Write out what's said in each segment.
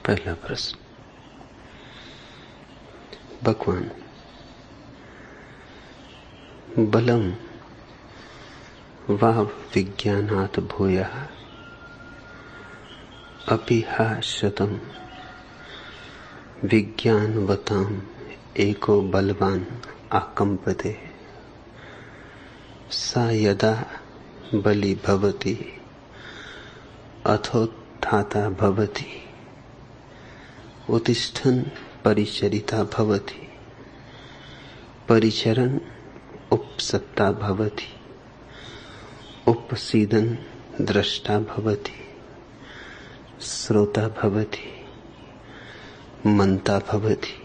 पहला प्रश्न। भगवान, बलम वा विज्ञानात् भूयः अपि हा शतम् विज्ञानवताम् एको बलवान् आकम्पते सा यदा बली भवति अथोत्थाता भवति उत्तिष्ठन् परिचरिता भवति परिचरन् उपसत्ता भवति उपसीदन् द्रष्टा भवति श्रोता भवति मंता भवति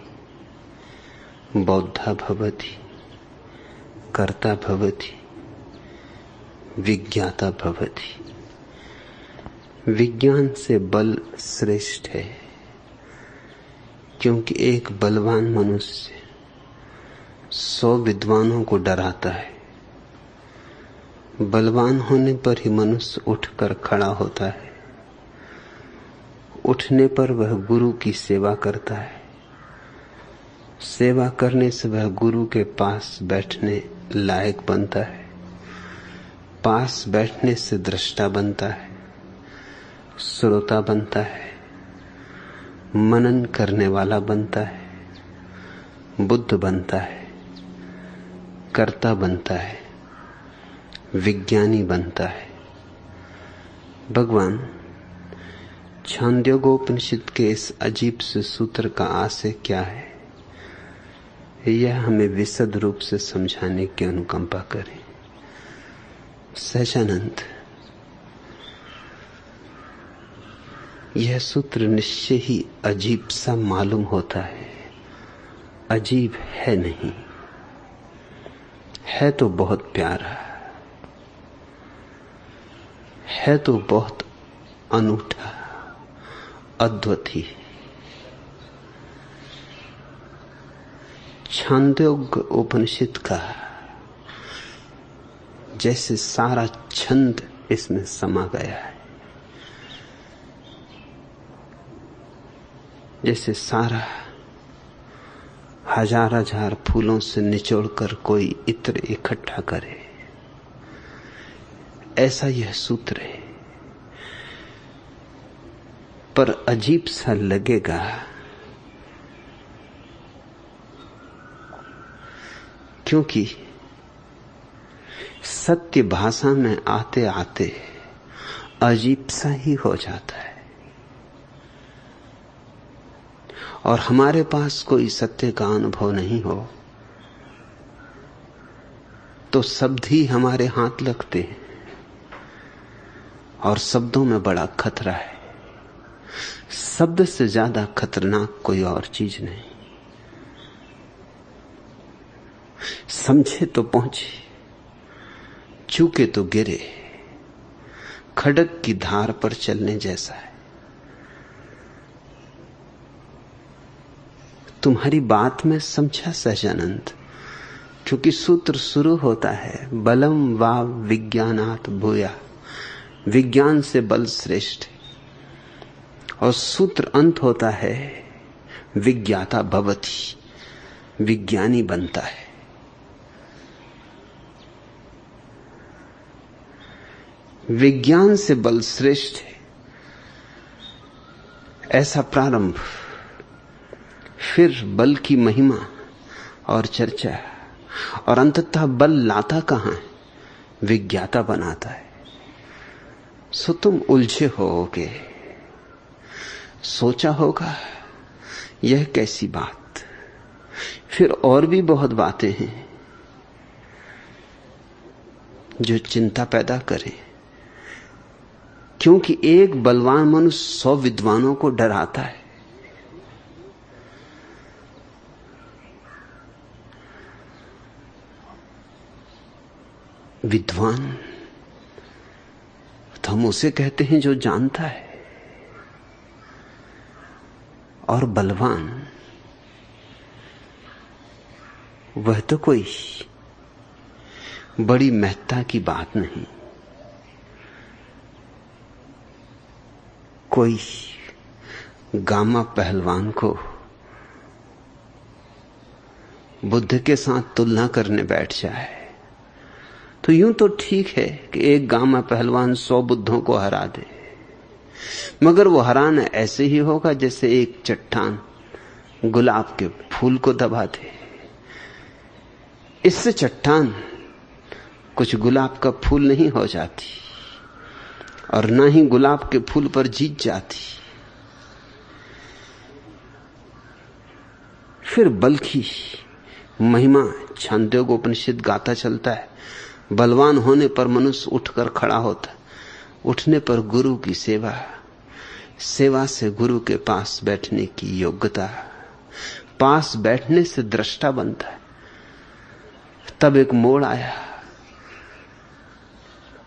बौद्धा भवति कर्ता भवति विज्ञाता भवति। विज्ञान से बल श्रेष्ठ है, क्योंकि एक बलवान मनुष्य 100 विद्वानों को डराता है। बलवान होने पर ही मनुष्य उठकर खड़ा होता है। उठने पर वह गुरु की सेवा करता है। सेवा करने से वह गुरु के पास बैठने लायक बनता है। पास बैठने से दृष्टा बनता है, श्रोता बनता है, मनन करने वाला बनता है, बुद्ध बनता है, कर्ता बनता है, विज्ञानी बनता है। भगवान, छांदोग्योपनिषद के इस अजीब से सूत्र का आशय क्या है, यह हमें विशद रूप से समझाने की अनुकंपा करें। सहजानंद, यह सूत्र निश्चय ही अजीब सा मालूम होता है। अजीब है नहीं, है तो बहुत प्यारा, है तो बहुत अनूठा, अद्वितीय। छांदोग्य उपनिषद का जैसे सारा छंद इसमें समा गया है, जैसे सारा हजार हजार फूलों से निचोड़कर कोई इत्र इकट्ठा करे, ऐसा यह सूत्र है। पर अजीब सा लगेगा, क्योंकि सत्य भाषा में आते आते अजीब सा ही हो जाता है। और हमारे पास कोई सत्य का अनुभव नहीं हो तो शब्द ही हमारे हाथ लगते हैं, और शब्दों में बड़ा खतरा है। शब्द से ज्यादा खतरनाक कोई और चीज नहीं। समझे तो पहुंचे, चूके तो गिरे, खड़क की धार पर चलने जैसा है। तुम्हारी बात में समझा सहजानंद, क्योंकि सूत्र शुरू होता है बलम वा विज्ञानात् भूयः, विज्ञान से बल श्रेष्ठ है, और सूत्र अंत होता है विज्ञाता भवति, विज्ञानी बनता है। विज्ञान से बल श्रेष्ठ है, ऐसा प्रारंभ, फिर बल की महिमा और चर्चा, और अंततः बल लाता कहां है? विज्ञाता बनाता है। सो तुम उलझे होगे, सोचा होगा यह कैसी बात। फिर और भी बहुत बातें हैं जो चिंता पैदा करें, क्योंकि एक बलवान मनुष्य 100 विद्वानों को डराता है। विद्वान तो हम उसे कहते हैं जो जानता है, और बलवान वह तो कोई बड़ी महत्ता की बात नहीं, कोई गामा पहलवान को बुद्ध के साथ तुलना करने बैठ जाए तो यूं तो ठीक है कि एक गामा पहलवान 100 बुद्धों को हरा दे, मगर वो हराना ऐसे ही होगा जैसे एक चट्टान गुलाब के फूल को दबा दे। इससे चट्टान कुछ गुलाब का फूल नहीं हो जाती और ना ही गुलाब के फूल पर जीत जाती। फिर बल की महिमा छांदोग्योपनिषद गाता चलता है। बलवान होने पर मनुष्य उठकर खड़ा होता, उठने पर गुरु की सेवा, सेवा से गुरु के पास बैठने की योग्यता, पास बैठने से दृष्टा बनता है। तब एक मोड़ आया।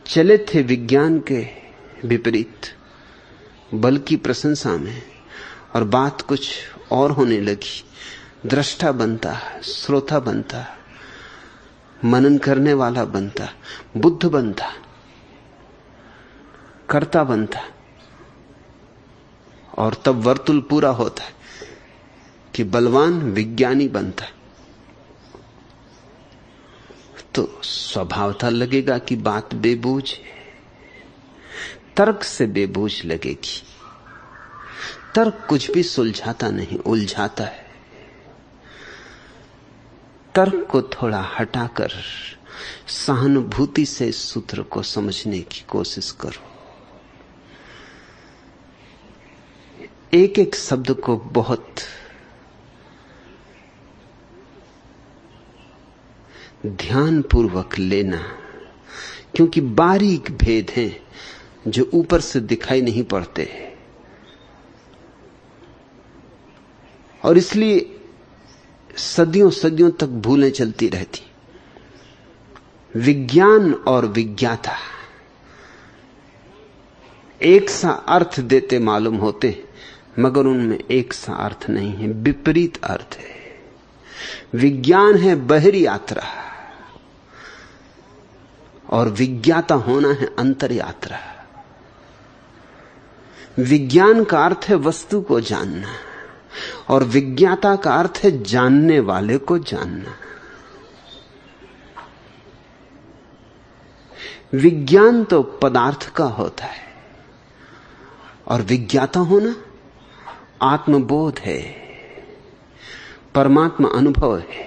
चले थे विज्ञान के विपरीत बल की प्रशंसा में और बात कुछ और होने लगी। दृष्टा बनता, श्रोता बनता, मनन करने वाला बनता, बुद्ध बनता, कर्ता बनता और तब वर्तुल पूरा होता है कि बलवान विज्ञानी बनता। तो स्वभावतः लगेगा कि बात बेबूझ है, तर्क से बेबूझ लगेगी। तर्क कुछ भी सुलझाता नहीं, उलझाता है। तर्क को थोड़ा हटाकर सहानुभूति से इस सूत्र को समझने की कोशिश करो। एक एक शब्द को बहुत ध्यानपूर्वक लेना, क्योंकि बारीक भेद हैं जो ऊपर से दिखाई नहीं पड़ते और इसलिए सदियों सदियों तक भूलें चलती रहती। विज्ञान और विज्ञाता एक सा अर्थ देते मालूम होते, मगर उनमें एक सा अर्थ नहीं है, विपरीत अर्थ है। विज्ञान है बहिरी यात्रा और विज्ञाता होना है अंतर यात्रा। विज्ञान का अर्थ है वस्तु को जानना और विज्ञाता का अर्थ है जानने वाले को जानना। विज्ञान तो पदार्थ का होता है और विज्ञाता होना आत्मबोध है, परमात्मा अनुभव है,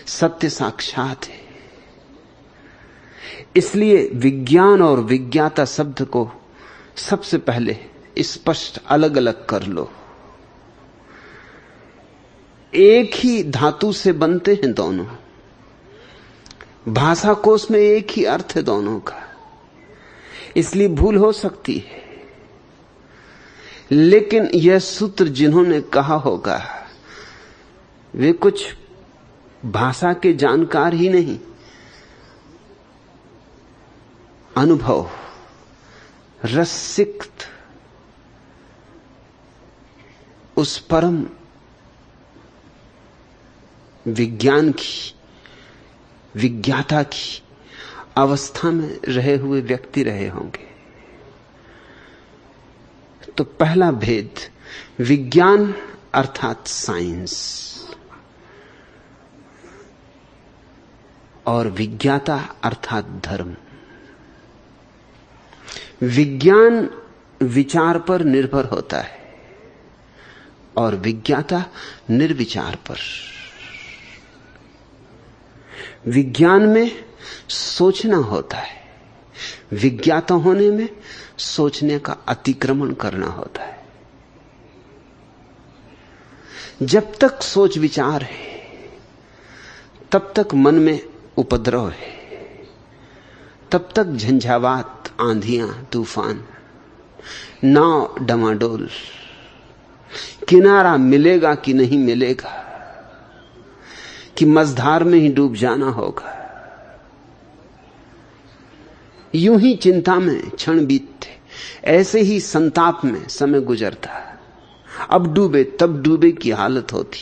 सत्य साक्षात है। इसलिए विज्ञान और विज्ञाता शब्द को सबसे पहले स्पष्ट अलग अलग कर लो। एक ही धातु से बनते हैं दोनों, भाषा कोश में एक ही अर्थ है दोनों का, इसलिए भूल हो सकती है। लेकिन यह सूत्र जिन्होंने कहा होगा वे कुछ भाषा के जानकार ही नहीं, अनुभव, रसिक्त, उस परम विज्ञान की, विज्ञाता की अवस्था में रहे हुए व्यक्ति रहे होंगे। तो पहला भेद, विज्ञान अर्थात साइंस और विज्ञाता अर्थात धर्म। विज्ञान विचार पर निर्भर होता है और विज्ञाता निर्विचार पर। विज्ञान में सोचना होता है, विज्ञाता होने में सोचने का अतिक्रमण करना होता है। जब तक सोच विचार है तब तक मन में उपद्रव है, तब तक झंझावात, आंधियां, तूफान, नाव डमाडोल, किनारा मिलेगा कि नहीं मिलेगा, कि मझधार में ही डूब जाना होगा। यूं ही चिंता में क्षण बीतते, ऐसे ही संताप में समय गुजरता। अब डूबे तब डूबे की हालत होती।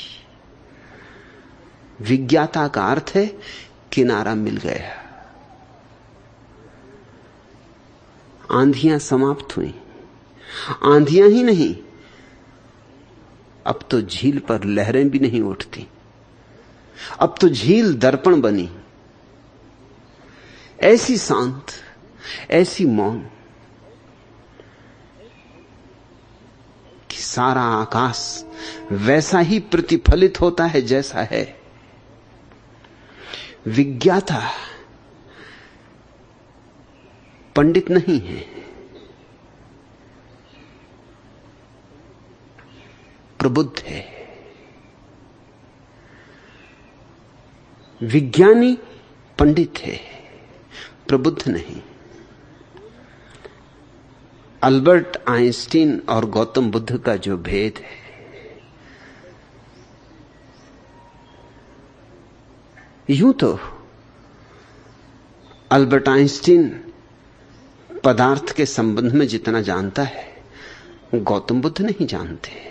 विज्ञाता का अर्थ है किनारा मिल गया, आंधियां समाप्त हुई। आंधियां ही नहीं, अब तो झील पर लहरें भी नहीं उठती। अब तो झील दर्पण बनी, ऐसी शांत, ऐसी मौन कि सारा आकाश वैसा ही प्रतिफलित होता है जैसा है। विज्ञाता पंडित नहीं है, प्रबुद्ध है। विज्ञानी पंडित है, प्रबुद्ध नहीं। अल्बर्ट आइंस्टीन और गौतम बुद्ध का जो भेद है, यूं तो अल्बर्ट आइंस्टीन पदार्थ के संबंध में जितना जानता है, गौतम बुद्ध नहीं जानते।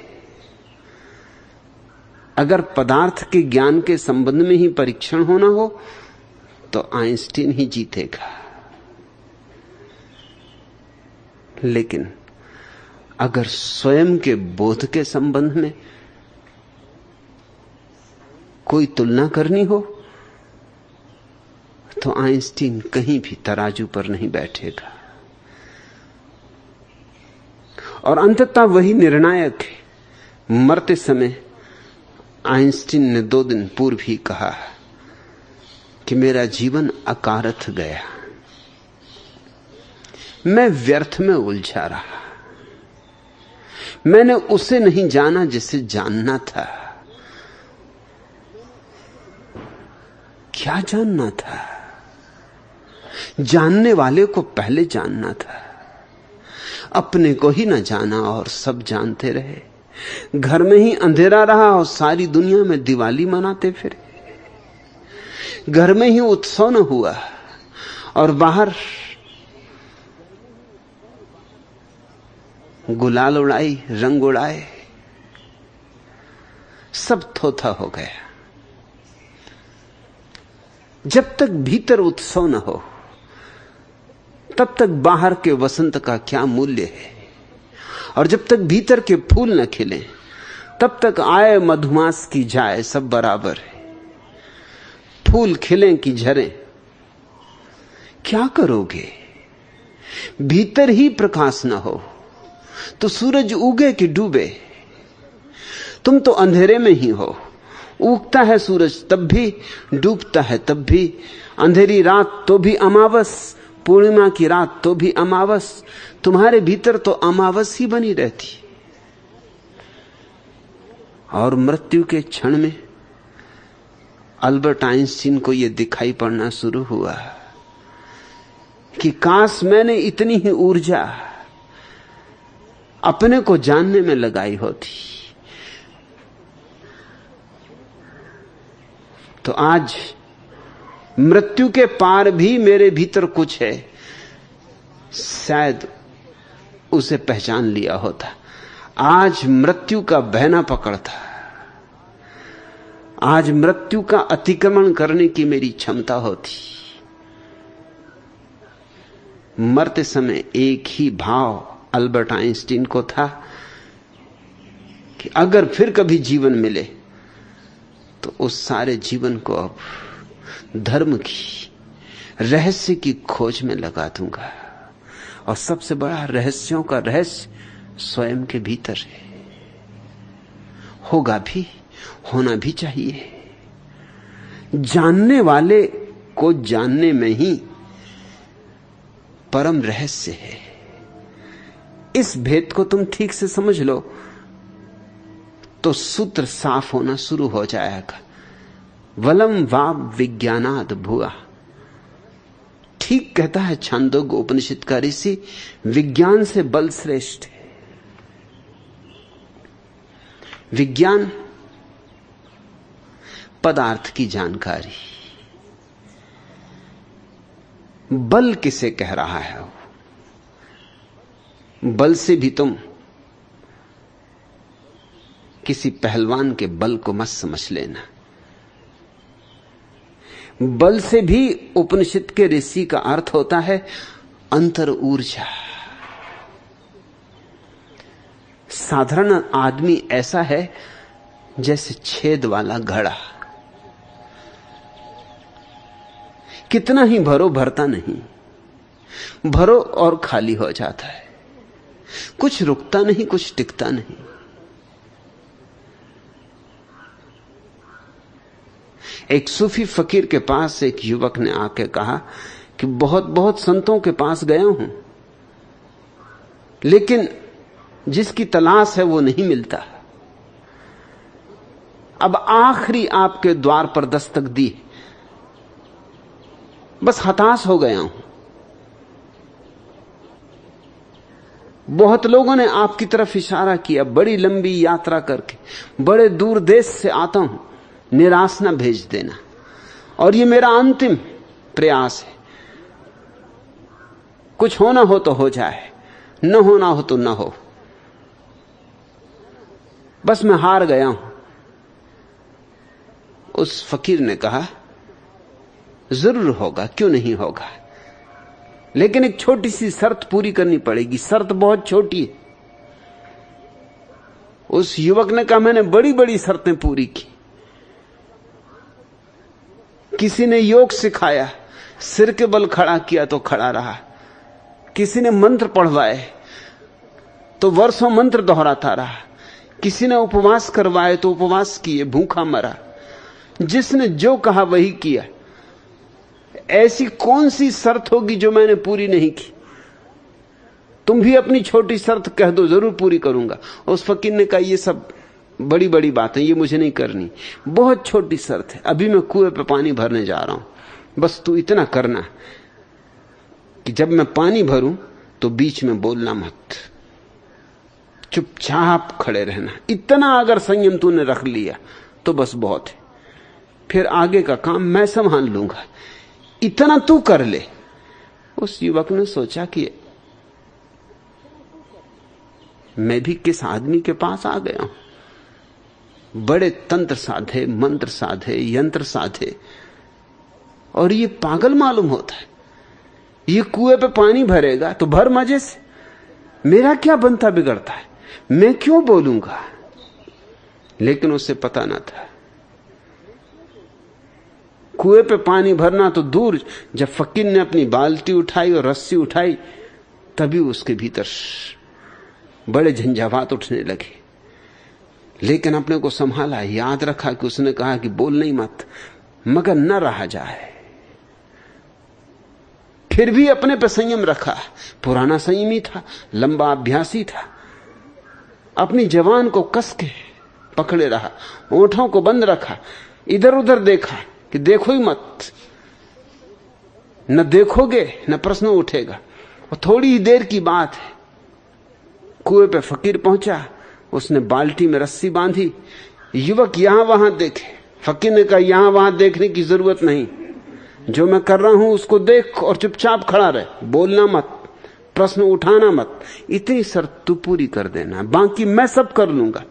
अगर पदार्थ के ज्ञान के संबंध में ही परीक्षण होना हो तो आइंस्टीन ही जीतेगा। लेकिन अगर स्वयं के बोध के संबंध में कोई तुलना करनी हो तो आइंस्टीन कहीं भी तराजू पर नहीं बैठेगा। और अंततः वही निर्णायक है। मरते समय आइंस्टीन ने 2 दिन पूर्व ही कहा कि मेरा जीवन अकारथ गया, मैं व्यर्थ में उलझा रहा, मैंने उसे नहीं जाना जिसे जानना था। क्या जानना था? जानने वाले को पहले जानना था। अपने को ही ना जाना और सब जानते रहे। घर में ही अंधेरा रहा और सारी दुनिया में दिवाली मनाते फिरे। घर में ही उत्सव न हुआ और बाहर गुलाल उड़ाई, रंग उड़ाए, सब थोथा हो गया। जब तक भीतर उत्सव न हो तब तक बाहर के वसंत का क्या मूल्य है। और जब तक भीतर के फूल न खिले तब तक आए मधुमास की जाए, सब बराबर है। फूल खिलें कि झरें, क्या करोगे? भीतर ही प्रकाश न हो तो सूरज उगे कि डूबे, तुम तो अंधेरे में ही हो। उगता है सूरज तब भी, डूबता है तब भी। अंधेरी रात तो भी अमावस, पूर्णिमा की रात तो भी अमावस। तुम्हारे भीतर तो अमावस ही बनी रहती। और मृत्यु के क्षण में अल्बर्ट आइंस्टीन को यह दिखाई पड़ना शुरू हुआ कि काश मैंने इतनी ही ऊर्जा अपने को जानने में लगाई होती तो आज मृत्यु के पार भी मेरे भीतर कुछ है, शायद उसे पहचान लिया होता। आज मृत्यु का बहना पकड़ता, आज मृत्यु का अतिक्रमण करने की मेरी क्षमता होती। मरते समय एक ही भाव अल्बर्ट आइंस्टीन को था कि अगर फिर कभी जीवन मिले तो उस सारे जीवन को अब धर्म की, रहस्य की खोज में लगा दूंगा। और सबसे बड़ा रहस्यों का रहस्य स्वयं के भीतर है। होगा भी, होना भी चाहिए। जानने वाले को जानने में ही परम रहस्य है। इस भेद को तुम ठीक से समझ लो तो सूत्र साफ होना शुरू हो जाएगा। वलम वाव विज्ञानाद भुआ, ठीक कहता है छांदोग्य उपनिषद का ऋषि, विज्ञान से बल श्रेष्ठ है। विज्ञान पदार्थ की जानकारी, बल किसे कह रहा है? बल से भी तुम किसी पहलवान के बल को मत समझ लेना। बल से भी उपनिषद के ऋषि का अर्थ होता है अंतर ऊर्जा। साधारण आदमी ऐसा है जैसे छेद वाला घड़ा, कितना ही भरो भरता नहीं, भरो और खाली हो जाता है, कुछ रुकता नहीं, कुछ टिकता नहीं। एक सूफी फकीर के पास एक युवक ने आके कहा कि बहुत बहुत संतों के पास गया हूं, लेकिन जिसकी तलाश है वो नहीं मिलता। अब आखिरी आपके द्वार पर दस्तक दी, बस हताश हो गया हूं। बहुत लोगों ने आपकी तरफ इशारा किया, बड़ी लंबी यात्रा करके, बड़े दूर देश से आता हूं, निराश न भेज देना। और ये मेरा अंतिम प्रयास है, कुछ होना हो तो हो जाए, न होना हो तो न हो, बस मैं हार गया हूं। उस फकीर ने कहा, जरूर होगा, क्यों नहीं होगा, लेकिन एक छोटी सी शर्त पूरी करनी पड़ेगी। शर्त बहुत छोटी है। उस युवक ने कहा, मैंने बड़ी बड़ी शर्तें पूरी की। किसी ने योग सिखाया, सिर के बल खड़ा किया तो खड़ा रहा। किसी ने मंत्र पढ़वाए तो वर्षों मंत्र दोहराता रहा। किसी ने उपवास करवाए तो उपवास किए, भूखा मरा। जिसने जो कहा वही किया। ऐसी कौन सी शर्त होगी जो मैंने पूरी नहीं की? तुम भी अपनी छोटी शर्त कह दो, जरूर पूरी करूंगा। उस फकीर ने कहा, ये सब बड़ी बड़ी बातें, ये मुझे नहीं करनी, बहुत छोटी शर्त है। अभी मैं कुएं पे पानी भरने जा रहा हूं, बस तू इतना करना कि जब मैं पानी भरूं तो बीच में बोलना मत, चुपचाप खड़े रहना। इतना अगर संयम तूने रख लिया तो बस बहुत है, फिर आगे का काम मैं संभाल लूंगा, इतना तू कर ले। उस युवक ने सोचा कि मैं भी किस आदमी के पास आ गया हूं। बड़े तंत्र साधे, मंत्र साधे, यंत्र साधे, और ये पागल मालूम होता है। ये कुएं पे पानी भरेगा तो भर मजे से, मेरा क्या बनता बिगड़ता है, मैं क्यों बोलूंगा। लेकिन उसे पता ना था, कुएं पे पानी भरना तो दूर, जब फकीर ने अपनी बाल्टी उठाई और रस्सी उठाई तभी उसके भीतर बड़े झंझावात उठने लगे। लेकिन अपने को संभाला, याद रखा कि उसने कहा कि बोल नहीं मत, मगर न रहा जाए। फिर भी अपने पर संयम रखा। पुराना संयमी था, लंबा अभ्यासी था। अपनी जवान को कस के पकड़े रहा, ओंठों को बंद रखा, इधर उधर देखा कि देखो ही मत, न देखोगे न प्रश्न उठेगा। और थोड़ी ही देर की बात है, कुएं पे फकीर पहुंचा, उसने बाल्टी में रस्सी बांधी। युवक यहां वहां देखे। फकीर ने कहा, यहां वहां देखने की जरूरत नहीं, जो मैं कर रहा हूं उसको देख और चुपचाप खड़ा रहे, बोलना मत, प्रश्न उठाना मत। इतनी शर्त तू पूरी कर देना, बाकी मैं सब कर लूंगा।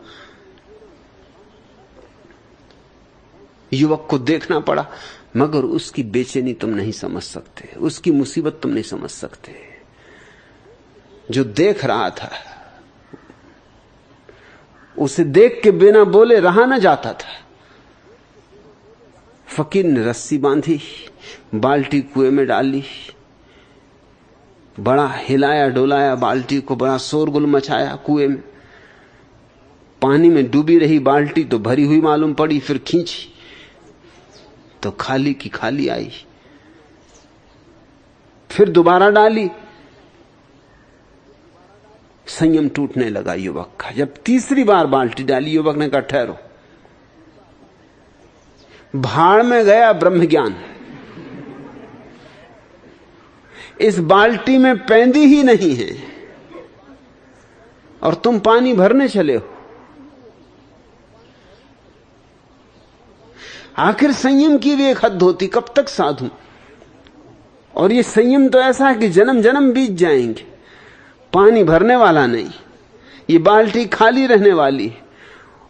युवक को देखना पड़ा, मगर उसकी बेचैनी तुम नहीं समझ सकते, उसकी मुसीबत तुम नहीं समझ सकते। जो देख रहा था, उसे देख के बिना बोले रहा न जाता था। फकीर ने रस्सी बांधी, बाल्टी कुएं में डाली, बड़ा हिलाया डोलाया बाल्टी को, बड़ा शोरगुल मचाया कुएं में। पानी में डूबी रही बाल्टी तो भरी हुई मालूम पड़ी, फिर खींची तो खाली की खाली आई। फिर दोबारा डाली, संयम टूटने लगा युवक का। जब तीसरी बार बाल्टी डाली, युवक ने कहा, ठहरो, भाड़ में गया ब्रह्म ज्ञान। इस बाल्टी में पैंदी ही नहीं है और तुम पानी भरने चले हो। आखिर संयम की भी एक हद होती, कब तक साधूं। और ये संयम तो ऐसा है कि जन्म जन्म बीत जाएंगे, पानी भरने वाला नहीं, ये बाल्टी खाली रहने वाली है।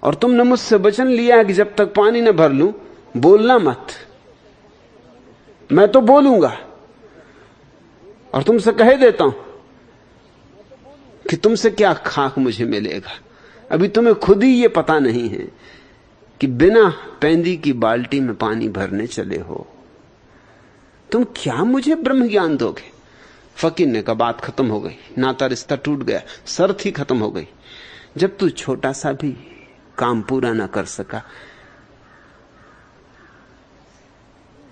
और तुमने मुझसे वचन लिया है कि जब तक पानी न भर लूं बोलना मत। मैं तो बोलूंगा और तुमसे कह देता हूं कि तुमसे क्या खाक मुझे मिलेगा। अभी तुम्हें खुद ही ये पता नहीं है कि बिना पैंदी की बाल्टी में पानी भरने चले हो, तुम क्या मुझे ब्रह्म ज्ञान दोगे। फकीर ने कहा बात खत्म हो गई, नाता रिश्ता टूट गया, शर्त ही खत्म हो गई। जब तू छोटा सा भी काम पूरा ना कर सका,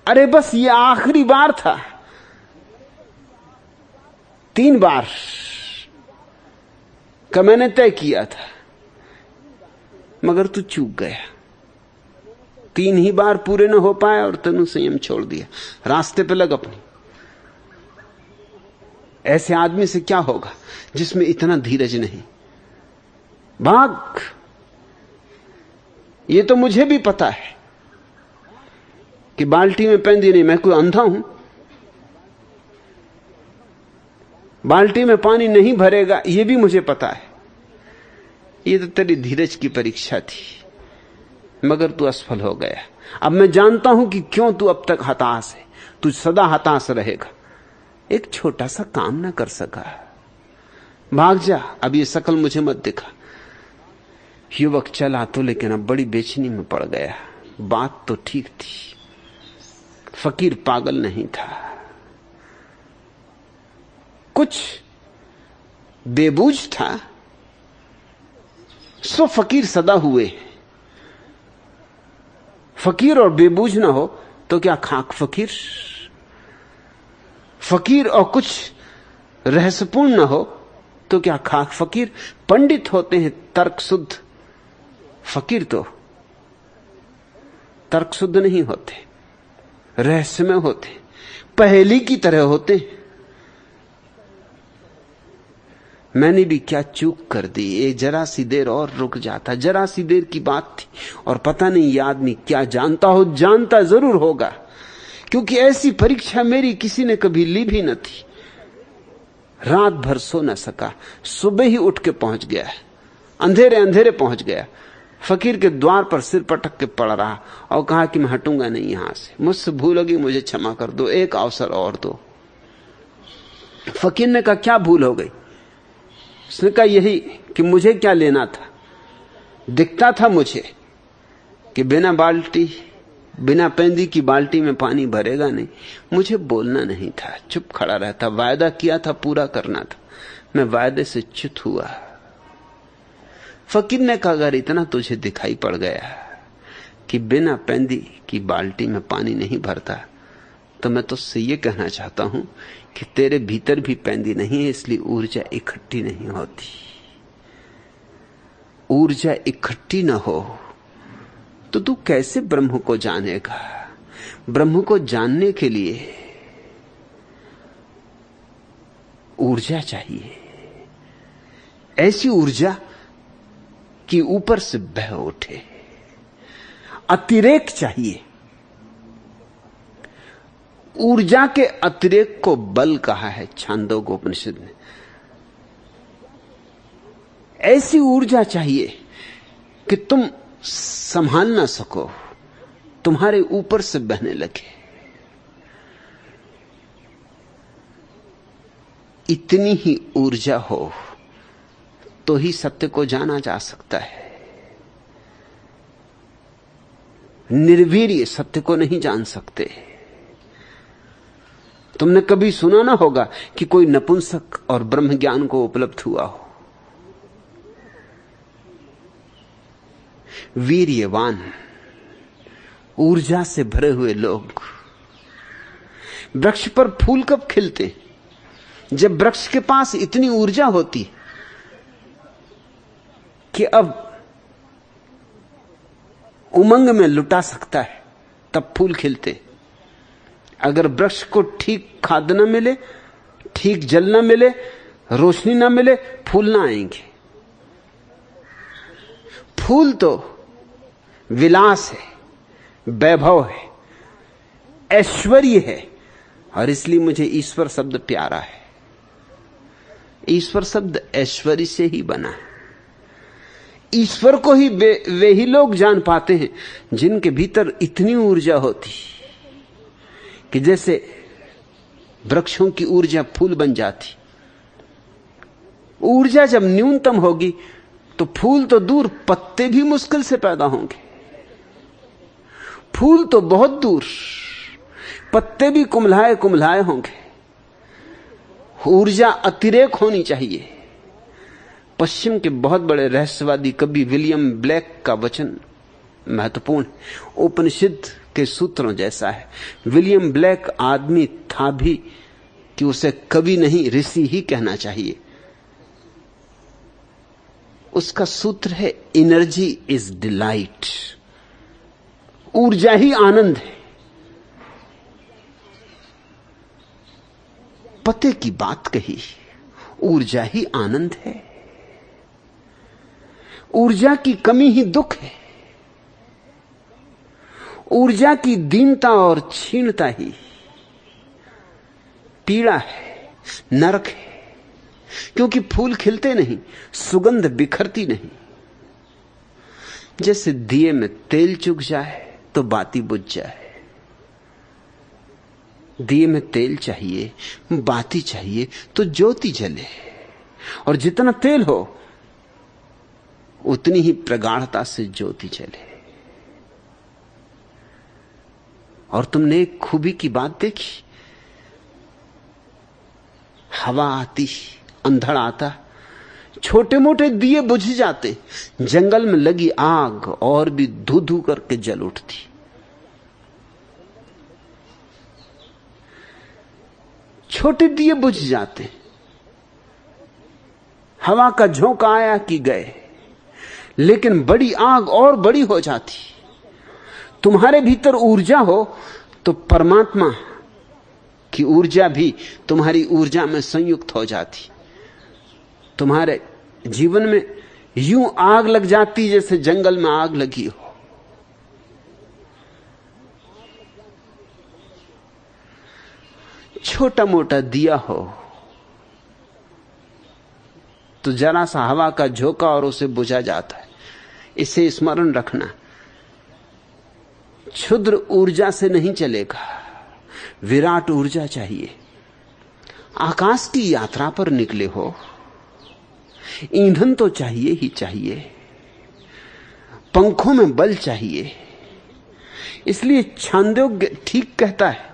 अरे बस ये आखिरी बार था, 3 बार का मैंने तय किया था, मगर तू चूक गया। 3 ही बार पूरे न हो पाए और तनु संयम छोड़ दिया। रास्ते पे लग अपनी। ऐसे आदमी से क्या होगा जिसमें इतना धीरज नहीं। भाग। ये तो मुझे भी पता है कि बाल्टी में पैंदी नहीं, मैं कोई अंधा हूं। बाल्टी में पानी नहीं भरेगा ये भी मुझे पता है। ये तो तेरी धीरज की परीक्षा थी, मगर तू असफल हो गया। अब मैं जानता हूं कि क्यों तू अब तक हताश है। तू सदा हताश रहेगा, एक छोटा सा काम ना कर सका। भाग जा, अब ये शकल मुझे मत दिखा। युवक चला तो, लेकिन अब बड़ी बेचैनी में पड़ गया। बात तो ठीक थी, फकीर पागल नहीं था, कुछ बेबूझ था, सो फकीर सदा हुए। फकीर और बेबूझ ना हो तो क्या खाक फकीर। फकीर और कुछ रहस्यपूर्ण ना हो तो क्या खाक फकीर। पंडित होते हैं तर्क शुद्ध, फकीर तो तर्क शुद्ध नहीं होते, रहस्यमय होते, पहेली की तरह होते। मैंने भी क्या चूक कर दी, एक जरा सी देर और रुक जाता। जरा सी देर की बात थी, और पता नहीं ये आदमी क्या जानता हो। जानता जरूर होगा, क्योंकि ऐसी परीक्षा मेरी किसी ने कभी ली भी न थी। रात भर सो न सका, सुबह ही उठ के पहुंच गया, अंधेरे अंधेरे पहुंच गया। फकीर के द्वार पर सिर पटक के पड़ रहा और कहा कि मैं हटूंगा नहीं यहां से, मुझसे भूल होगी, मुझे क्षमा कर दो, एक अवसर और दो। फकीर ने कहा क्या भूल हो गई। उसने कहा यही कि मुझे क्या लेना था। दिखता था मुझे कि बिना पैंदी की बाल्टी में पानी भरेगा नहीं। मुझे बोलना नहीं था, चुप खड़ा रहता। वायदा किया था, पूरा करना था, मैं वायदे से च्युत हुआ। फकीर ने कहा अगर इतना तुझे दिखाई पड़ गया कि बिना पैंदी की बाल्टी में पानी नहीं भरता, तो मैं तुझसे ये कहना चाहता हूं कि तेरे भीतर भी पैंदी नहीं है, इसलिए ऊर्जा इकट्ठी नहीं होती। ऊर्जा इकट्ठी ना हो तो तू कैसे ब्रह्म को जानेगा। ब्रह्म को जानने के लिए ऊर्जा चाहिए, ऐसी ऊर्जा कि ऊपर से बह उठे। अतिरेक चाहिए। ऊर्जा के अतिरेक को बल कहा है छांदोग्योपनिषद ने। ऐसी ऊर्जा चाहिए कि तुम संभाल ना सको, तुम्हारे ऊपर से बहने लगे। इतनी ही ऊर्जा हो तो ही सत्य को जाना जा सकता है। निर्वीर्य सत्य को नहीं जान सकते। तुमने कभी सुना ना होगा कि कोई नपुंसक और ब्रह्म ज्ञान को उपलब्ध हुआ हो। वीर्यवान, ऊर्जा से भरे हुए लोग। वृक्ष पर फूल कब खिलते? जब वृक्ष के पास इतनी ऊर्जा होती कि अब उमंग में लुटा सकता है, तब फूल खिलते। अगर वृक्ष को ठीक खाद न मिले, ठीक जल न मिले, रोशनी न मिले, फूल ना आएंगे। फूल तो विलास है, वैभव है, ऐश्वर्य है, और इसलिए मुझे ईश्वर शब्द प्यारा है। ईश्वर शब्द ऐश्वर्य से ही बना है। ईश्वर को ही वे ही लोग जान पाते हैं जिनके भीतर इतनी ऊर्जा होती कि जैसे वृक्षों की ऊर्जा फूल बन जाती। ऊर्जा जब न्यूनतम होगी तो फूल तो दूर, पत्ते भी मुश्किल से पैदा होंगे। फूल तो बहुत दूर, पत्ते भी कुम्हलाए कुम्हलाए होंगे। ऊर्जा अतिरेक होनी चाहिए। पश्चिम के बहुत बड़े रहस्यवादी कवि विलियम ब्लेक का वचन महत्वपूर्ण, उपनिषद के सूत्रों जैसा है। विलियम ब्लेक आदमी था भी कि उसे कवि नहीं ऋषि ही कहना चाहिए। उसका सूत्र है एनर्जी इज डिलाइट, ऊर्जा ही आनंद है। पते की बात कही, ऊर्जा ही आनंद है। ऊर्जा की कमी ही दुख है। ऊर्जा की दीनता और क्षीणता ही पीड़ा है, नरक है। क्योंकि फूल खिलते नहीं, सुगंध बिखरती नहीं। जैसे दिए में तेल चुक जाए तो बाती बुझ जाए। दिए में तेल चाहिए, बाती चाहिए तो ज्योति जले। और जितना तेल हो उतनी ही प्रगाढ़ता से ज्योति जले। और तुमने एक खूबी की बात देखी, हवा आती, अंधड़ आता, छोटे मोटे दिए बुझ जाते। जंगल में लगी आग और भी धू धू करके जल उठती। छोटे दिए बुझ जाते, हवा का झोंका आया कि गए। लेकिन बड़ी आग और बड़ी हो जाती। तुम्हारे भीतर ऊर्जा हो तो परमात्मा की ऊर्जा भी तुम्हारी ऊर्जा में संयुक्त हो जाती। तुम्हारे जीवन में यूं आग लग जाती जैसे जंगल में आग लगी हो। छोटा मोटा दिया हो तो जरा सा हवा का झोंका और उसे बुझा जाता है। इसे स्मरण रखना, क्षुद्र ऊर्जा से नहीं चलेगा, विराट ऊर्जा चाहिए। आकाश की यात्रा पर निकले हो, ईंधन तो चाहिए ही चाहिए, पंखों में बल चाहिए। इसलिए छांदोग्य ठीक कहता है,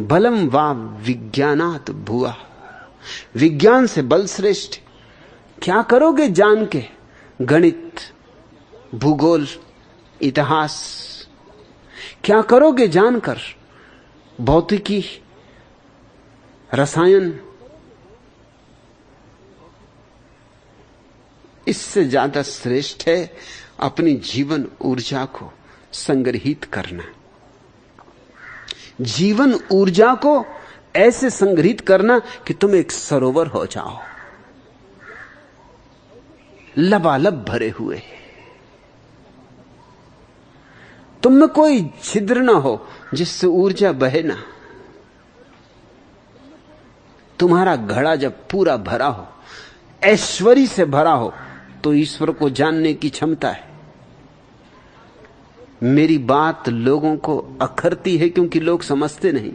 बलम वा विज्ञानात भुआ, विज्ञान से बल श्रेष्ठ। क्या करोगे जान के गणित, भूगोल, इतिहास? क्या करोगे जानकर भौतिकी, रसायन? इससे ज्यादा श्रेष्ठ है अपनी जीवन ऊर्जा को संग्रहित करना। जीवन ऊर्जा को ऐसे संग्रहित करना कि तुम एक सरोवर हो जाओ, लबालब भरे हुए। तुम में कोई छिद्र ना हो जिससे ऊर्जा बहे ना। तुम्हारा घड़ा जब पूरा भरा हो, ऐश्वर्य से भरा हो, तो ईश्वर को जानने की क्षमता है। मेरी बात लोगों को अखरती है क्योंकि लोग समझते नहीं,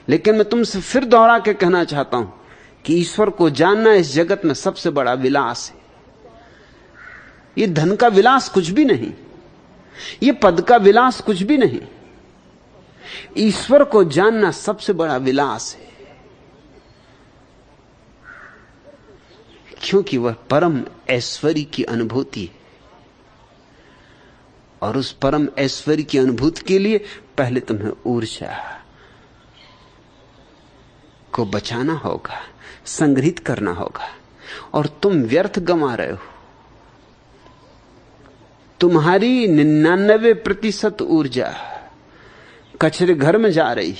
लेकिन मैं तुमसे फिर दोहरा के कहना चाहता हूं कि ईश्वर को जानना इस जगत में सबसे बड़ा विलास है। ये धन का विलास कुछ भी नहीं, ये पद का विलास कुछ भी नहीं। ईश्वर को जानना सबसे बड़ा विलास है, क्योंकि वह परम ऐश्वर्य की अनुभूति है। और उस परम ऐश्वर्य की अनुभूति के लिए पहले तुम्हें ऊर्जा को बचाना होगा, संग्रहित करना होगा। और तुम व्यर्थ गंवा रहे हो। तुम्हारी 99% ऊर्जा कचरे घर में जा रही।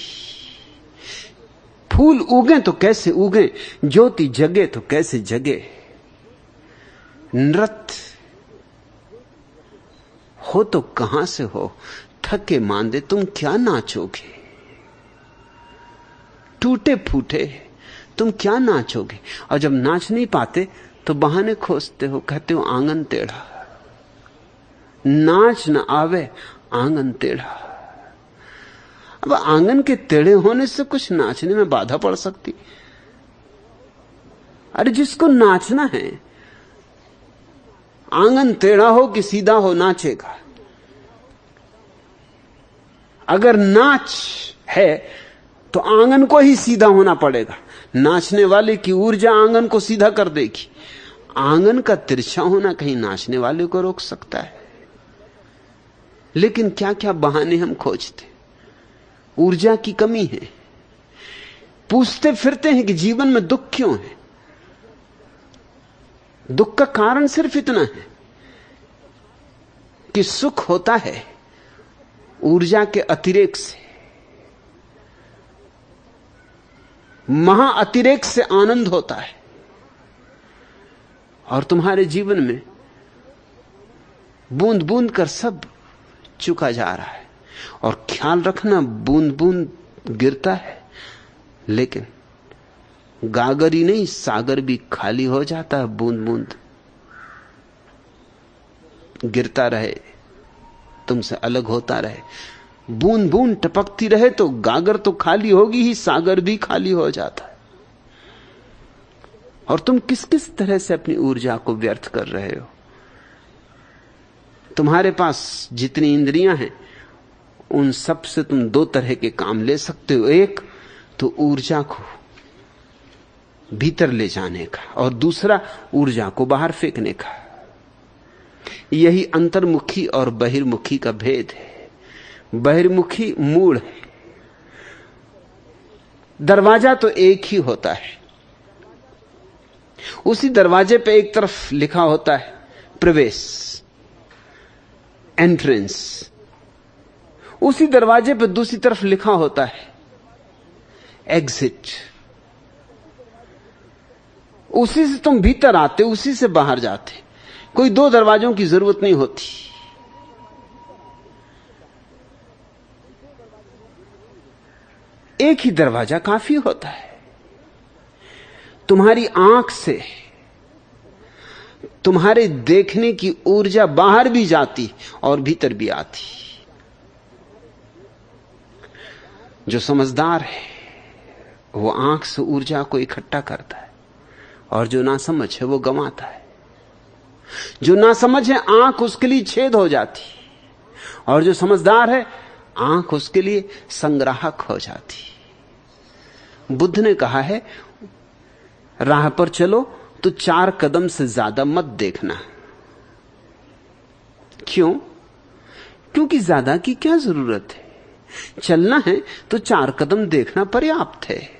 फूल उगे तो कैसे उगे, ज्योति जगे तो कैसे जगे। नृत्य हो तो कहां से हो, थके मांदे तुम क्या नाचोगे। टूटे फूटे तुम क्या नाचोगे। और जब नाच नहीं पाते तो बहाने खोजते हो, कहते हो आंगन टेढ़ा। नाच न आवे आंगन टेढ़ा। अब आंगन के टेढ़े होने से कुछ नाचने में बाधा पड़ सकती। अरे जिसको नाचना है, आंगन टेढ़ा हो कि सीधा हो, नाचेगा। अगर नाच है तो आंगन को ही सीधा होना पड़ेगा। नाचने वाले की ऊर्जा आंगन को सीधा कर देगी। आंगन का तिरछा होना कहीं नाचने वाले को रोक सकता है। लेकिन क्या क्या बहाने हम खोजते। ऊर्जा की कमी है। पूछते फिरते हैं कि जीवन में दुख क्यों है। दुख का कारण सिर्फ इतना है कि सुख होता है ऊर्जा के अतिरेक से, महा अतिरेक से आनंद होता है। और तुम्हारे जीवन में बूंद बूंद कर सब चुका जा रहा है। और ख्याल रखना, बूंद बूंद गिरता है, लेकिन गागर ही नहीं, सागर भी खाली हो जाता है। बूंद बूंद गिरता रहे, तुमसे अलग होता रहे, बूंद बूंद टपकती रहे तो गागर तो खाली होगी ही, सागर भी खाली हो जाता है। और तुम किस किस तरह से अपनी ऊर्जा को व्यर्थ कर रहे हो। तुम्हारे पास जितनी इंद्रियां हैं उन सब से तुम दो तरह के काम ले सकते हो। एक तो ऊर्जा को भीतर ले जाने का, और दूसरा ऊर्जा को बाहर फेंकने का। यही अंतर्मुखी और बहिर्मुखी का भेद है। बहिर्मुखी मूल है। दरवाजा तो एक ही होता है, उसी दरवाजे पे एक तरफ लिखा होता है प्रवेश, एंट्रेंस। उसी दरवाजे पे दूसरी तरफ लिखा होता है एग्जिट। उसी से तुम भीतर आते, उसी से बाहर जाते। कोई दो दरवाजों की जरूरत नहीं होती। एक ही दरवाजा काफी होता है। तुम्हारी आंख से तुम्हारे देखने की ऊर्जा बाहर भी जाती और भीतर भी आती। जो समझदार है वो आंख से ऊर्जा को इकट्ठा करता है, और जो नासमझ है वो गंवाता है। जो नासमझ है आंख उसके लिए छेद हो जाती, और जो समझदार है आंख उसके लिए संग्राहक हो जाती। बुद्ध ने कहा है, राह पर चलो तो 4 कदम से ज्यादा मत देखना। क्यों? क्योंकि ज्यादा की क्या जरूरत है। चलना है तो 4 कदम देखना पर्याप्त है।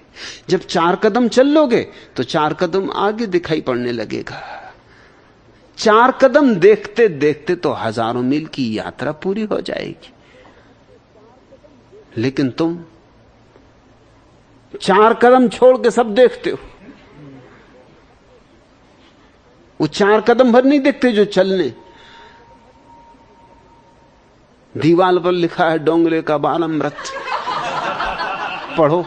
जब 4 कदम चल लोगे तो 4 कदम आगे दिखाई पड़ने लगेगा। 4 कदम देखते देखते तो हजारों मील की यात्रा पूरी हो जाएगी। लेकिन तुम 4 कदम छोड़ के सब देखते हो। वो 4 कदम भर नहीं देखते जो चलने। दीवाल पर लिखा है डोंगरे का बालमृत, पढ़ो।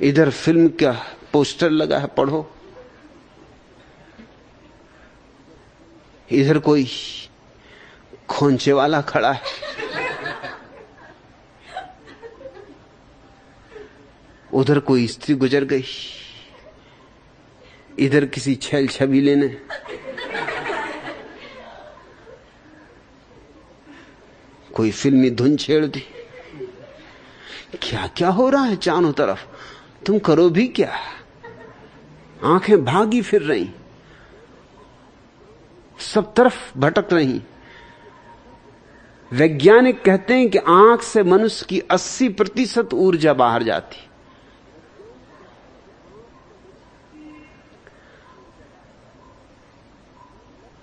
इधर फिल्म का पोस्टर लगा है, पढ़ो। इधर कोई खोंचे वाला खड़ा है, उधर कोई स्त्री गुजर गई, इधर किसी छेल छबीले ने कोई फिल्मी धुन छेड़ दी। क्या क्या हो रहा है चारों तरफ, तुम करो भी क्या। आंखें भागी फिर रही, सब तरफ भटक रही। वैज्ञानिक कहते हैं कि आंख से मनुष्य की 80% ऊर्जा बाहर जाती।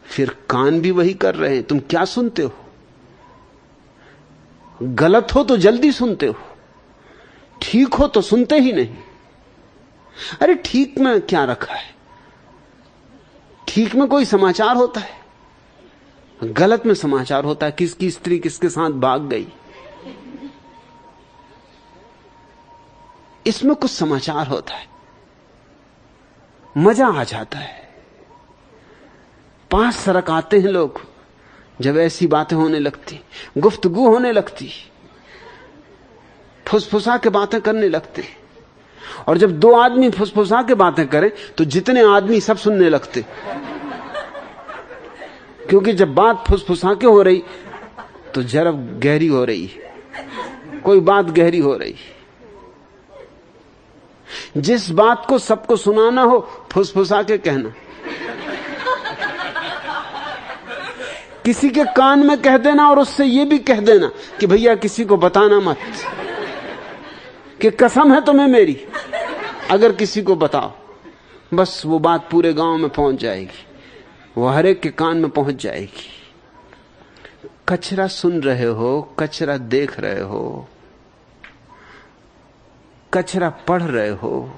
फिर कान भी वही कर रहे हैं। तुम क्या सुनते हो? गलत हो तो जल्दी सुनते हो, ठीक हो तो सुनते ही नहीं। अरे ठीक में क्या रखा है? ठीक में कोई समाचार होता है, गलत में समाचार होता है। किसकी स्त्री किसके साथ भाग गई, इसमें कुछ समाचार होता है, मजा आ जाता है। पास सरक आते हैं लोग जब ऐसी बातें होने लगती, गुफ्तगू होने लगती। फुसफुसा के बातें करने लगते। और जब दो आदमी फुसफुसा के बातें करें तो जितने आदमी सब सुनने लगते, क्योंकि जब बात फुसफुसा के हो रही तो जरा गहरी हो रही है, कोई बात गहरी हो रही। जिस बात को सबको सुनाना हो फुसफुसा के कहना। किसी के कान में कह देना और उससे यह भी कह देना कि भैया किसी को बताना मत, कि कसम है तुम्हें मेरी, अगर किसी को बताओ बस वो बात पूरे गांव में पहुंच जाएगी, वो हर एक के कान में पहुंच जाएगी। कचरा सुन रहे हो, कचरा देख रहे हो, कचरा पढ़ रहे हो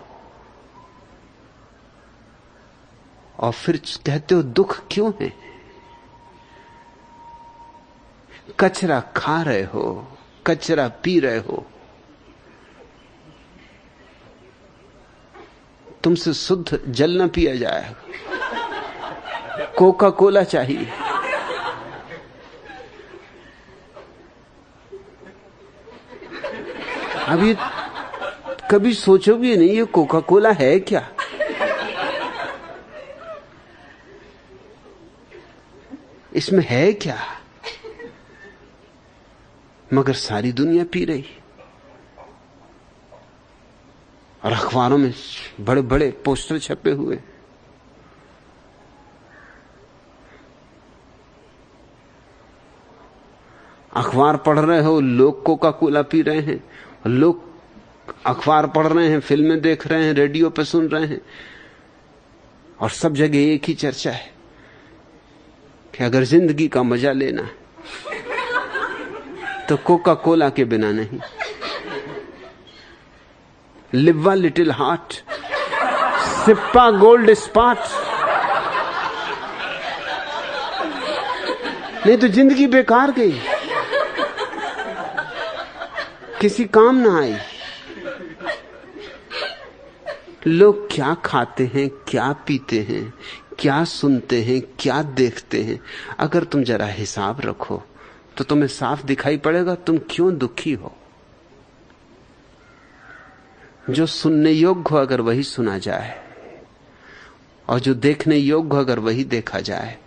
और फिर कहते हो दुख क्यों है। कचरा खा रहे हो, कचरा पी रहे हो, तुमसे शुद्ध जल न पिया जाएगा, कोका कोला चाहिए। अब ये कभी सोचोगे नहीं ये कोका कोला है क्या? इसमें है क्या? मगर सारी दुनिया पी रही, और अखबारों में बड़े बड़े पोस्टर छपे हुए। अखबार पढ़ रहे हो, लोग कोका कोला पी रहे हैं, लोग अखबार पढ़ रहे हैं, फिल्में देख रहे हैं, रेडियो पे सुन रहे हैं, और सब जगह एक ही चर्चा है कि अगर जिंदगी का मजा लेना है तो कोका कोला के बिना नहीं। Live a little heart, Sippa gold spot. नहीं तो जिंदगी बेकार गई, किसी काम ना आई। लोग क्या खाते हैं, क्या पीते हैं, क्या सुनते हैं, क्या देखते हैं, अगर तुम जरा हिसाब रखो तो तुम्हें साफ दिखाई पड़ेगा तुम क्यों दुखी हो। जो सुनने योग्य हो अगर वही सुना जाए, और जो देखने योग्य हो अगर वही देखा जाए,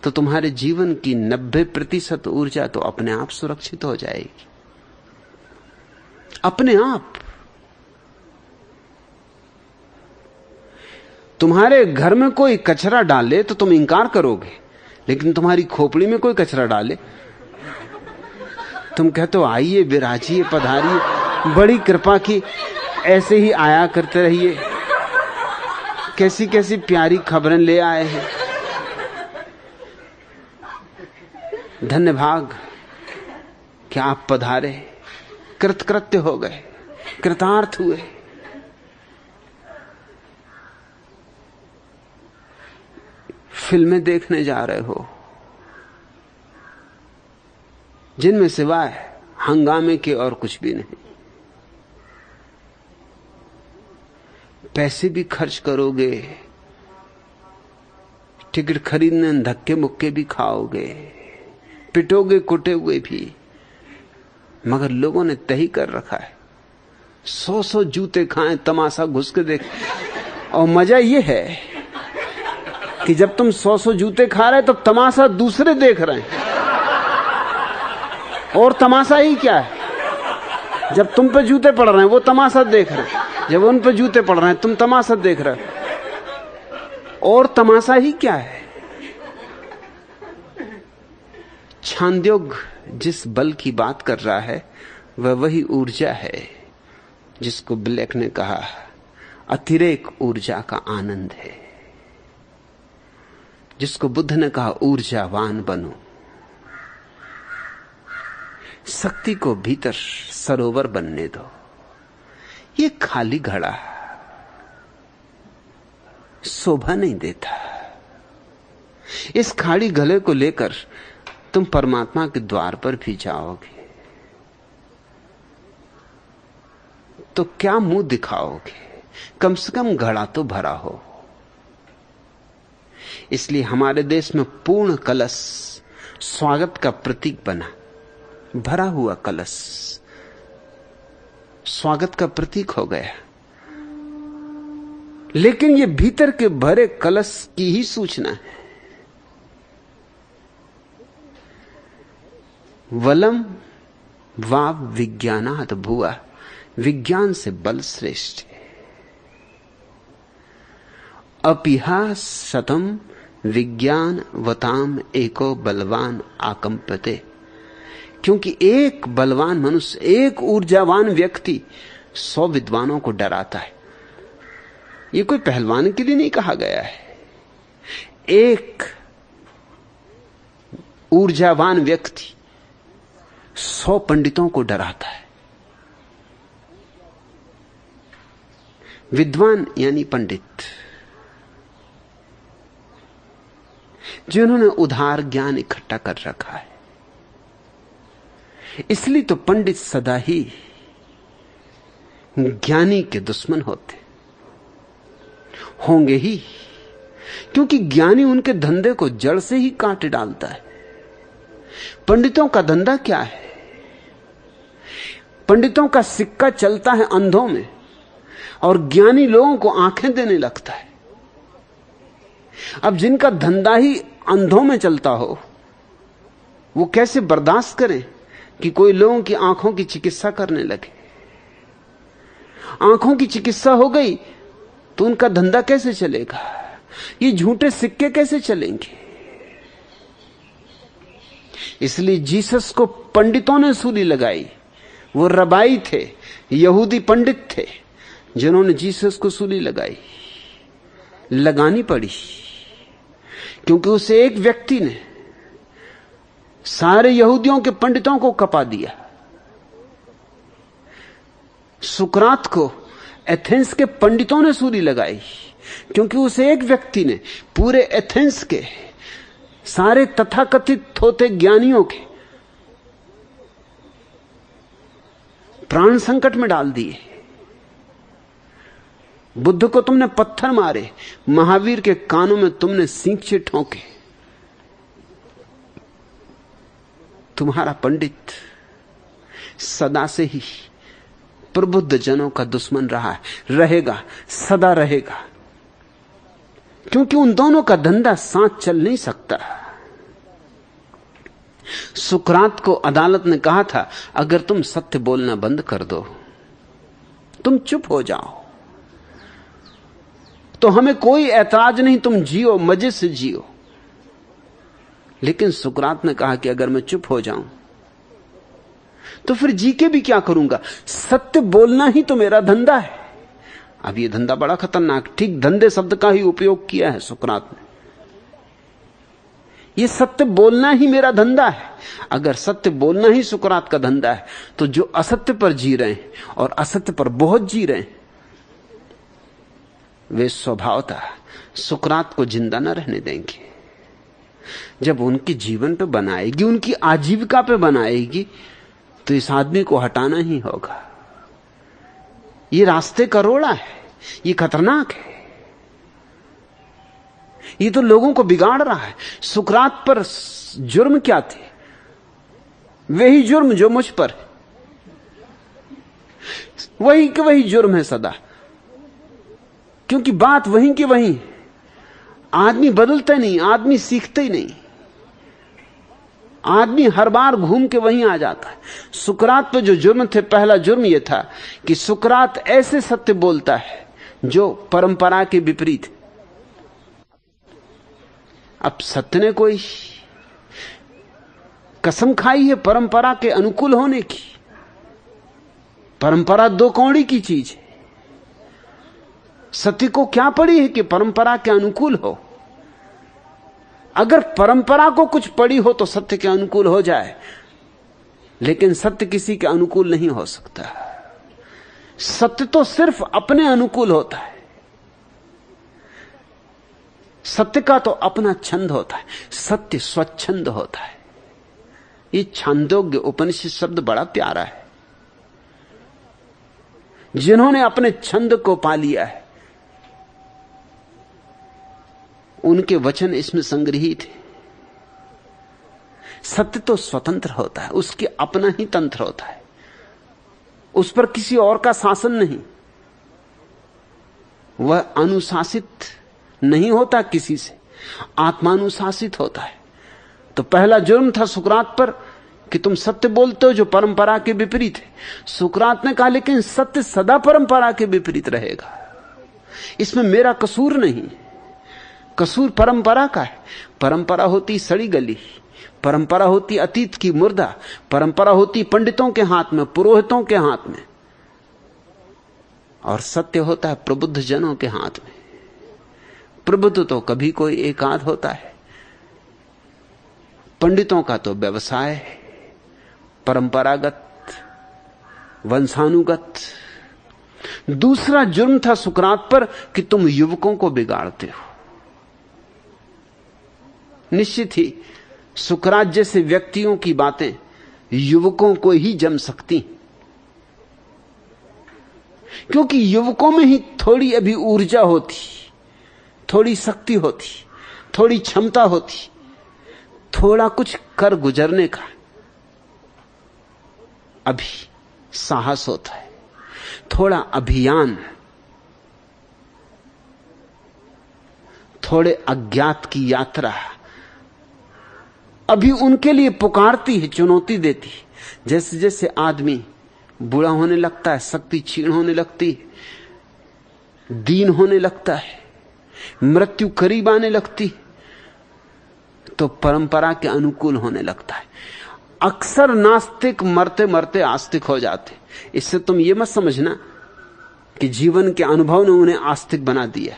तो तुम्हारे जीवन की 90% ऊर्जा तो अपने आप सुरक्षित हो जाएगी, अपने आप। तुम्हारे घर में कोई कचरा डाले तो तुम इंकार करोगे, लेकिन तुम्हारी खोपड़ी में कोई कचरा डाले तुम कहते हो आइए, विराजिए, पधारिए, बड़ी कृपा की, ऐसे ही आया करते रहिए, कैसी कैसी प्यारी खबरें ले आए हैं, धन्य भाग क्या आप पधारे, कृतकृत्य हो गए, कृतार्थ हुए। फिल्में देखने जा रहे हो जिनमें सिवाय हंगामे के और कुछ भी नहीं। पैसे भी खर्च करोगे, टिकट खरीदने धक्के मुक्के भी खाओगे, पिटोगे कुटे भी, मगर लोगों ने तय कर रखा है 100 जूते खाएं, तमाशा घुस के देख। और मजा यह है कि जब तुम 100 जूते खा रहे तो तमाशा दूसरे देख रहे हैं, और तमाशा ही क्या है, जब तुम पे जूते पड़ रहे हैं वो तमाशा देख रहे हैं, जब उन पे जूते पड़ रहे हैं तुम तमाशा देख रहे हो, और तमाशा ही क्या है। छांदोग जिस बल की बात कर रहा है वह वही ऊर्जा है जिसको ब्लैक ने कहा अतिरेक ऊर्जा का आनंद है, जिसको बुद्ध ने कहा ऊर्जावान बनो। शक्ति को भीतर सरोवर बनने दो। ये खाली घड़ा शोभा नहीं देता। इस खाली गले को लेकर तुम परमात्मा के द्वार पर भी जाओगे तो क्या मुंह दिखाओगे? कम से कम घड़ा तो भरा हो। इसलिए हमारे देश में पूर्ण कलश स्वागत का प्रतीक बना, भरा हुआ कलश। स्वागत का प्रतीक हो गया। लेकिन ये भीतर के भरे कलश की ही सूचना है। वलम वाव विज्ञानात् भुवा, विज्ञान से बल श्रेष्ठ है। अपिहा शतम विज्ञान वताम एको बलवान आकंपते, क्योंकि एक बलवान मनुष्य, एक ऊर्जावान व्यक्ति 100 विद्वानों को डराता है। यह कोई पहलवान के लिए नहीं कहा गया है। एक ऊर्जावान व्यक्ति 100 पंडितों को डराता है। विद्वान यानी पंडित, जिन्होंने उधार ज्ञान इकट्ठा कर रखा है। इसलिए तो पंडित सदा ही ज्ञानी के दुश्मन होंगे ही, क्योंकि ज्ञानी उनके धंधे को जड़ से ही काट डालता है। पंडितों का धंधा क्या है? पंडितों का सिक्का चलता है अंधों में, और ज्ञानी लोगों को आंखें देने लगता है। अब जिनका धंधा ही अंधों में चलता हो, वो कैसे बर्दाश्त करें कि कोई लोगों की आंखों की चिकित्सा करने लगे? आंखों की चिकित्सा हो गई तो उनका धंधा कैसे चलेगा? ये झूठे सिक्के कैसे चलेंगे? इसलिए जीसस को पंडितों ने सूली लगाई। वो रबाई थे, यहूदी पंडित थे, जिन्होंने जीसस को सूली लगानी पड़ी, क्योंकि उसे एक व्यक्ति ने सारे यहूदियों के पंडितों को कपा दिया। सुकरात को एथेंस के पंडितों ने सूली लगाई, क्योंकि उसे एक व्यक्ति ने पूरे एथेंस के सारे तथाकथित होते ज्ञानियों के प्राण संकट में डाल दिए। बुद्ध को तुमने पत्थर मारे, महावीर के कानों में तुमने सींचे ठोके। तुम्हारा पंडित सदा से ही प्रबुद्ध जनों का दुश्मन रहा है, रहेगा, सदा रहेगा, क्योंकि उन दोनों का धंधा साथ चल नहीं सकता। सुकरात को अदालत ने कहा था, अगर तुम सत्य बोलना बंद कर दो, तुम चुप हो जाओ, तो हमें कोई ऐतराज नहीं, तुम जियो, मजे से जियो। लेकिन सुकरात ने कहा कि अगर मैं चुप हो जाऊं तो फिर जी के भी क्या करूंगा? सत्य बोलना ही तो मेरा धंधा है। अब यह धंधा बड़ा खतरनाक, ठीक धंधे शब्द का ही उपयोग किया है सुकरात ने। यह सत्य बोलना ही मेरा धंधा है। अगर सत्य बोलना ही सुकरात का धंधा है, तो जो असत्य पर जी रहे हैं और असत्य पर बहुत जी रहे हैं, वे स्वभावतः सुकरात को जिंदा न रहने देंगे। जब उनके जीवन पे बनाएगी, उनकी आजीविका पे बनाएगी, तो इस आदमी को हटाना ही होगा। ये रास्ते का रोड़ा है, ये खतरनाक है, ये तो लोगों को बिगाड़ रहा है। सुकरात पर जुर्म क्या थे? वही जुर्म जो मुझ पर, वही के वही जुर्म है सदा, क्योंकि बात वहीं की वहीं। आदमी बदलता नहीं, आदमी सीखता ही नहीं, आदमी हर बार घूम के वहीं आ जाता है। सुकरात पर जो जुर्म थे, पहला जुर्म यह था कि सुकरात ऐसे सत्य बोलता है जो परंपरा के विपरीत है। अब सत्य ने कोई कसम खाई है परंपरा के अनुकूल होने की। परंपरा दो कौड़ी की चीज है। सत्य को क्या पड़ी है कि परंपरा के अनुकूल हो? अगर परंपरा को कुछ पड़ी हो तो सत्य के अनुकूल हो जाए, लेकिन सत्य किसी के अनुकूल नहीं हो सकता। सत्य तो सिर्फ अपने अनुकूल होता है। सत्य का तो अपना छंद होता है, सत्य स्वच्छंद होता है। ये छांदोग्य उपनिषद शब्द बड़ा प्यारा है। जिन्होंने अपने छंद को पा लिया है, उनके वचन इसमें संग्रहित है। सत्य तो स्वतंत्र होता है, उसके अपना ही तंत्र होता है। उस पर किसी और का शासन नहीं, वह अनुशासित नहीं होता किसी से, आत्मानुशासित होता है। तो पहला जुर्म था सुकरात पर कि तुम सत्य बोलते हो जो परंपरा के विपरीत है। सुकरात ने कहा लेकिन सत्य सदा परंपरा के विपरीत रहेगा, इसमें मेरा कसूर नहीं, कसूर परंपरा का है। परंपरा होती सड़ी गली, परंपरा होती अतीत की मुर्दा, परंपरा होती पंडितों के हाथ में, पुरोहितों के हाथ में, और सत्य होता है प्रबुद्ध जनों के हाथ में। प्रबुद्ध तो कभी कोई एकाध होता है, पंडितों का तो व्यवसाय है, परंपरागत, वंशानुगत। दूसरा जुर्म था सुकरात पर कि तुम युवकों को बिगाड़ते हो। निश्चित ही सुकरात जैसे व्यक्तियों की बातें युवकों को ही जम सकती, क्योंकि युवकों में ही थोड़ी अभी ऊर्जा होती, थोड़ी शक्ति होती, थोड़ी क्षमता होती, थोड़ा कुछ कर गुजरने का अभी साहस होता है, थोड़ा अभियान, थोड़े अज्ञात की यात्रा अभी उनके लिए पुकारती है, चुनौती देती है। जैसे जैसे आदमी बूढ़ा होने लगता है, शक्ति क्षीण होने लगती है, दीन होने लगता है, मृत्यु करीब आने लगती, तो परंपरा के अनुकूल होने लगता है। अक्सर नास्तिक मरते मरते आस्तिक हो जाते। इससे तुम ये मत समझना कि जीवन के अनुभव ने उन्हें आस्तिक बना दिया।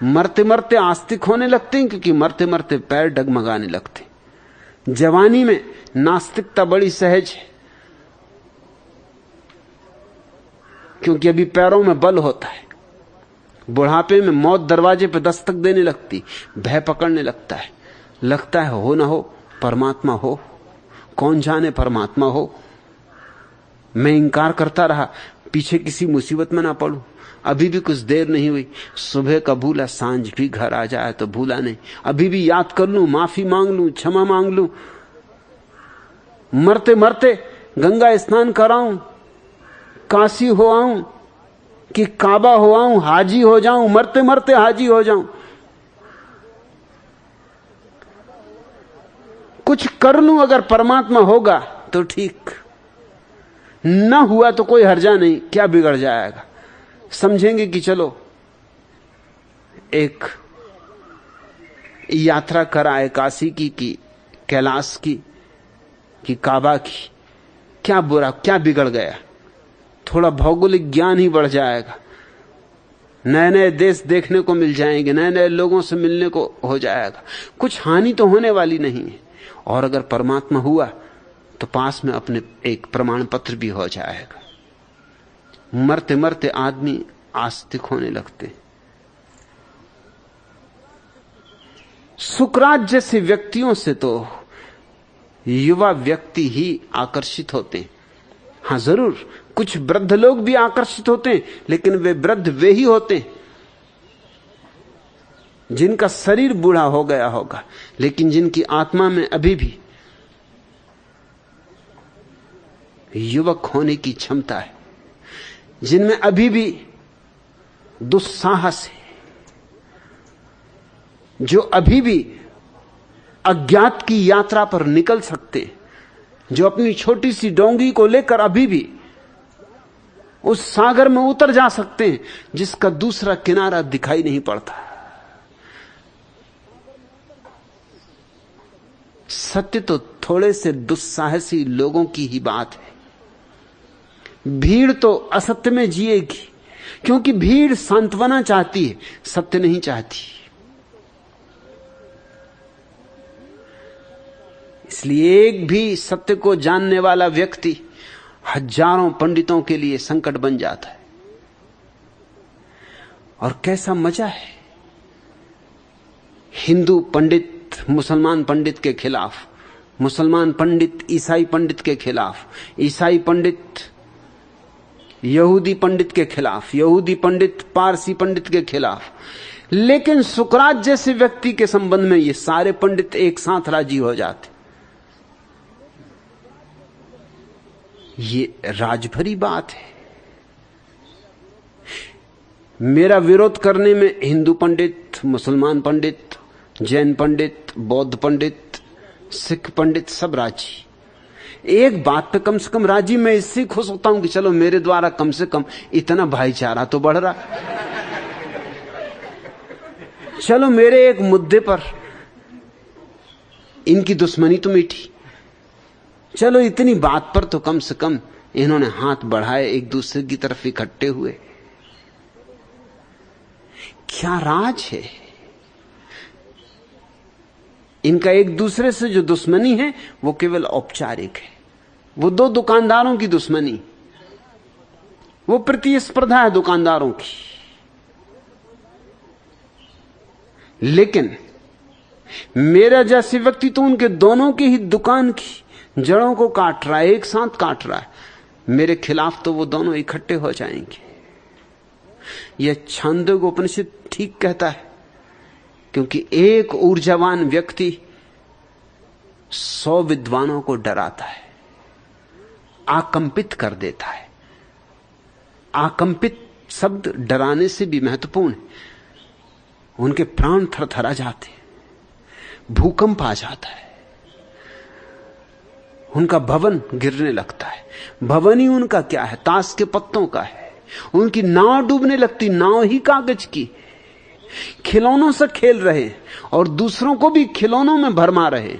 मरते मरते आस्तिक होने लगते हैं, क्योंकि मरते मरते पैर डगमगाने लगते। जवानी में नास्तिकता बड़ी सहज है, क्योंकि अभी पैरों में बल होता है। बुढ़ापे में मौत दरवाजे पर दस्तक देने लगती, भय पकड़ने लगता है, लगता है हो ना हो परमात्मा हो, कौन जाने परमात्मा हो। मैं इंकार करता रहा, पीछे किसी मुसीबत में ना पड़ूं। अभी भी कुछ देर नहीं हुई, सुबह का भूला सांझ भी घर आ जाए तो भूला नहीं। अभी भी याद कर लूं, माफी मांग लूं, क्षमा मांग लूं। मरते मरते गंगा स्नान कराऊं, काशी हो आऊं कि काबा हो आऊं, हाजी हो जाऊं, मरते मरते हाजी हो जाऊं। कुछ कर लूं, अगर परमात्मा होगा तो ठीक, न हुआ तो कोई हर्जा नहीं, क्या बिगड़ जाएगा। समझेंगे कि चलो एक यात्रा कराए, काशी की कैलाश की कि काबा की, क्या बुरा, क्या बिगड़ गया। थोड़ा भौगोलिक ज्ञान ही बढ़ जाएगा, नए नए देश देखने को मिल जाएंगे, नए नए लोगों से मिलने को हो जाएगा, कुछ हानि तो होने वाली नहीं है। और अगर परमात्मा हुआ तो पास में अपने एक प्रमाण पत्र भी हो जाएगा। मरते मरते आदमी आस्तिक होने लगते। सुकरात जैसे व्यक्तियों से तो युवा व्यक्ति ही आकर्षित होते हैं। हां जरूर कुछ वृद्ध लोग भी आकर्षित होते हैं, लेकिन वे वृद्ध वे ही होते हैं जिनका शरीर बूढ़ा हो गया होगा, लेकिन जिनकी आत्मा में अभी भी युवक होने की क्षमता है, जिनमें अभी भी दुस्साहस है, जो अभी भी अज्ञात की यात्रा पर निकल सकते हैं, जो अपनी छोटी सी डोंगी को लेकर अभी भी उस सागर में उतर जा सकते हैं जिसका दूसरा किनारा दिखाई नहीं पड़ता। सत्य तो थोड़े से दुस्साहसी लोगों की ही बात है। भीड़ तो असत्य में जिएगी, क्योंकि भीड़ सांत्वना चाहती है, सत्य नहीं चाहती। इसलिए एक भी सत्य को जानने वाला व्यक्ति हजारों पंडितों के लिए संकट बन जाता है। और कैसा मजा है, हिंदू पंडित मुसलमान पंडित के खिलाफ, मुसलमान पंडित ईसाई पंडित के खिलाफ, ईसाई पंडित यहूदी पंडित के खिलाफ, यहूदी पंडित पारसी पंडित के खिलाफ। लेकिन सुकरात जैसे व्यक्ति के संबंध में ये सारे पंडित एक साथ राजी हो जाते। ये राजभरी बात है। मेरा विरोध करने में हिंदू पंडित, मुसलमान पंडित, जैन पंडित, बौद्ध पंडित, सिख पंडित सब राजी। एक बात पे कम से कम राजी, मैं इससे खुश होता हूं कि चलो मेरे द्वारा कम से कम इतना भाईचारा तो बढ़ रहा। चलो मेरे एक मुद्दे पर इनकी दुश्मनी तो मिटी। चलो इतनी बात पर तो कम से कम इन्होंने हाथ बढ़ाए, एक दूसरे की तरफ इकट्ठे हुए। क्या राज है इनका? एक दूसरे से जो दुश्मनी है वो केवल औपचारिक है। वो दो दुकानदारों की दुश्मनी, वो प्रतिस्पर्धा है दुकानदारों की। लेकिन मेरा जैसे व्यक्ति तो उनके दोनों की ही दुकान की जड़ों को काट रहा है, एक साथ काट रहा है। मेरे खिलाफ तो वो दोनों इकट्ठे हो जाएंगे। यह छांदोग्य उपनिषद ठीक कहता है, क्योंकि एक ऊर्जावान व्यक्ति 100 विद्वानों को डराता है, आकंपित कर देता है। आकंपित शब्द डराने से भी महत्वपूर्ण है। उनके प्राण थरथरा जाते, भूकंप आ जाता है, उनका भवन गिरने लगता है। भवन ही उनका क्या है? ताश के पत्तों का है। उनकी नाव डूबने लगती, नाव ही कागज की। खिलौनों से खेल रहे और दूसरों को भी खिलौनों में भरमा रहे।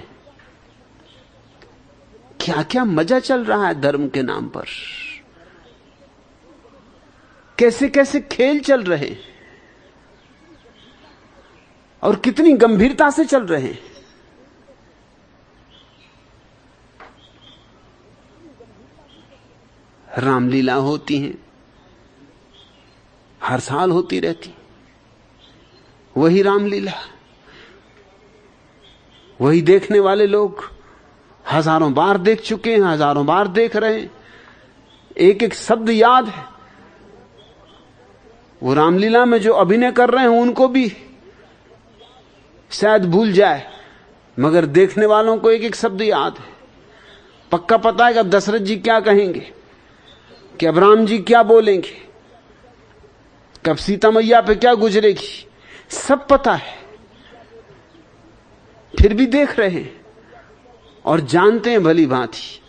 क्या क्या मजा चल रहा है धर्म के नाम पर, कैसे कैसे खेल चल रहे और कितनी गंभीरता से चल रहे हैं। रामलीला होती हैं, हर साल होती रहती। वही रामलीला, वही देखने वाले लोग हजारों बार देख चुके हैं, हजारों बार देख रहे हैं। एक एक शब्द याद है। वो रामलीला में जो अभिनय कर रहे हैं उनको भी शायद भूल जाए, मगर देखने वालों को एक एक शब्द याद है। पक्का पता है कि अब दशरथ जी क्या कहेंगे, कि अब राम जी क्या बोलेंगे, कब सीता मैया पे क्या गुजरेगी, सब पता है। फिर भी देख रहे हैं और जानते हैं भली भांति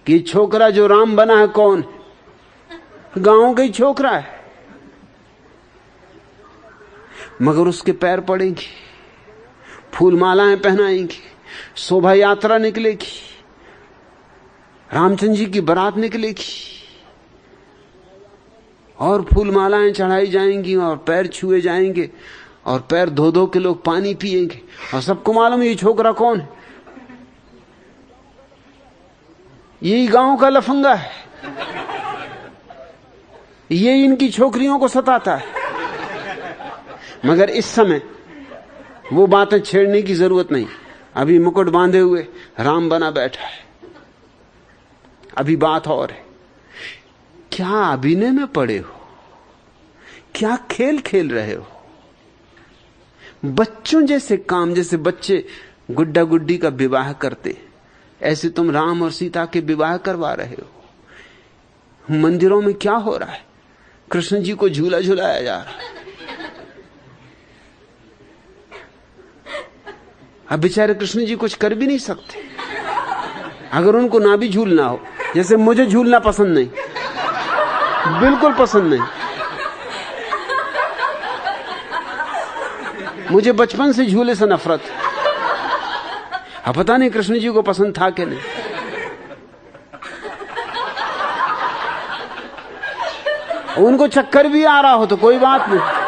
कि छोकरा जो राम बना है कौन है? गांव का ही छोकरा है, मगर उसके पैर पड़ेंगे, फूल मालाएं पहनाएंगे, शोभा यात्रा निकलेगी, रामचंद्र जी की बारात निकलेगी और फूल मालाएं चढ़ाई जाएंगी और पैर छुए जाएंगे और पैर धो धो के लोग पानी पिएंगे। और सबको मालूम ये छोकरा कौन है? यही गांव का लफंगा है, ये इनकी छोकरियों को सताता है। मगर इस समय वो बातें छेड़ने की जरूरत नहीं। अभी मुकुट बांधे हुए राम बना बैठा है। अभी बात और है। क्या अभिनय में पड़े हो? क्या खेल खेल रहे हो? बच्चों जैसे काम, जैसे बच्चे गुड्डा गुड्डी का विवाह करते, ऐसे तुम राम और सीता के विवाह करवा रहे हो। मंदिरों में क्या हो रहा है? कृष्ण जी को झूला झुलाया जा रहा है। अब बेचारे कृष्ण जी कुछ कर भी नहीं सकते। अगर उनको ना भी झूलना हो, जैसे मुझे झूलना पसंद नहीं, बिल्कुल पसंद नहीं। मुझे बचपन से झूले से नफरत। अब पता नहीं कृष्ण जी को पसंद था कि नहीं। उनको चक्कर भी आ रहा हो तो कोई बात नहीं।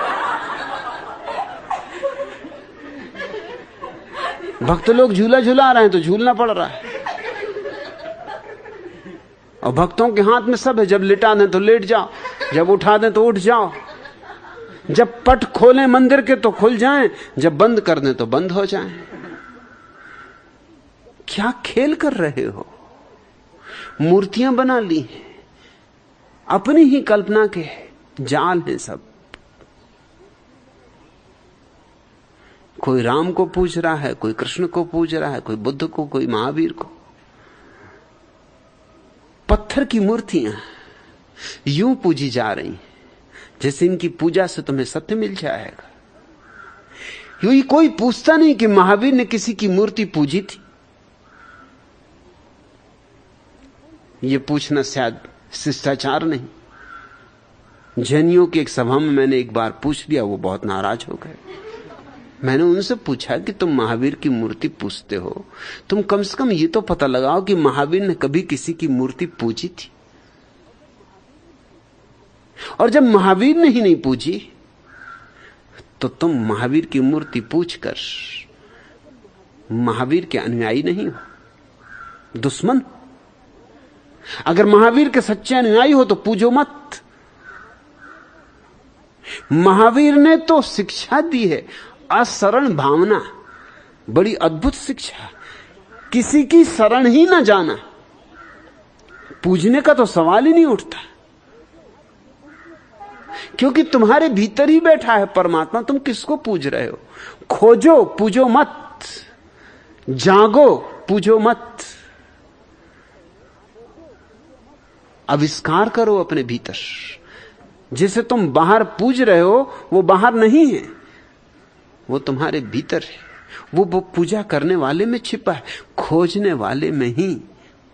भक्त लोग झूला झूला रहे हैं तो झूलना पड़ रहा है। और भक्तों के हाथ में सब है। जब लिटा दें तो लेट जाओ, जब उठा दें तो उठ जाओ, जब पट खोलें मंदिर के तो खुल जाएं, जब बंद कर दें तो बंद हो जाएं। क्या खेल कर रहे हो? मूर्तियां बना ली हैं, अपनी ही कल्पना के जाल हैं सब। कोई राम को पूज रहा है, कोई कृष्ण को पूज रहा है, कोई बुद्ध को, कोई महावीर को। पत्थर की मूर्तियां यूं पूजी जा रही जैसे इनकी पूजा से तुम्हें सत्य मिल जाएगा। यूं कोई पूछता नहीं कि महावीर ने किसी की मूर्ति पूजी थी। यह पूछना शायद शिष्टाचार नहीं। जैनियों की एक सभा में मैंने एक बार पूछ लिया, वो बहुत नाराज हो गए। मैंने उनसे पूछा कि तुम महावीर की मूर्ति पूजते हो, तुम कम से कम ये तो पता लगाओ कि महावीर ने कभी किसी की मूर्ति पूजी थी। और जब महावीर ने ही नहीं पूजी तो तुम महावीर की मूर्ति पूजकर महावीर के अनुयायी नहीं हो, दुश्मन। अगर महावीर के सच्चे अनुयायी हो तो पूजो मत। महावीर ने तो शिक्षा दी है, असरण भावना, बड़ी अद्भुत शिक्षा। किसी की शरण ही ना जाना, पूजने का तो सवाल ही नहीं उठता, क्योंकि तुम्हारे भीतर ही बैठा है परमात्मा। तुम किसको पूज रहे हो? खोजो, पूजो मत। जागो, पूजो मत। आविष्कार करो अपने भीतर। जिसे तुम बाहर पूज रहे हो वो बाहर नहीं है, वो तुम्हारे भीतर है। वो पूजा करने वाले में छिपा है, खोजने वाले में ही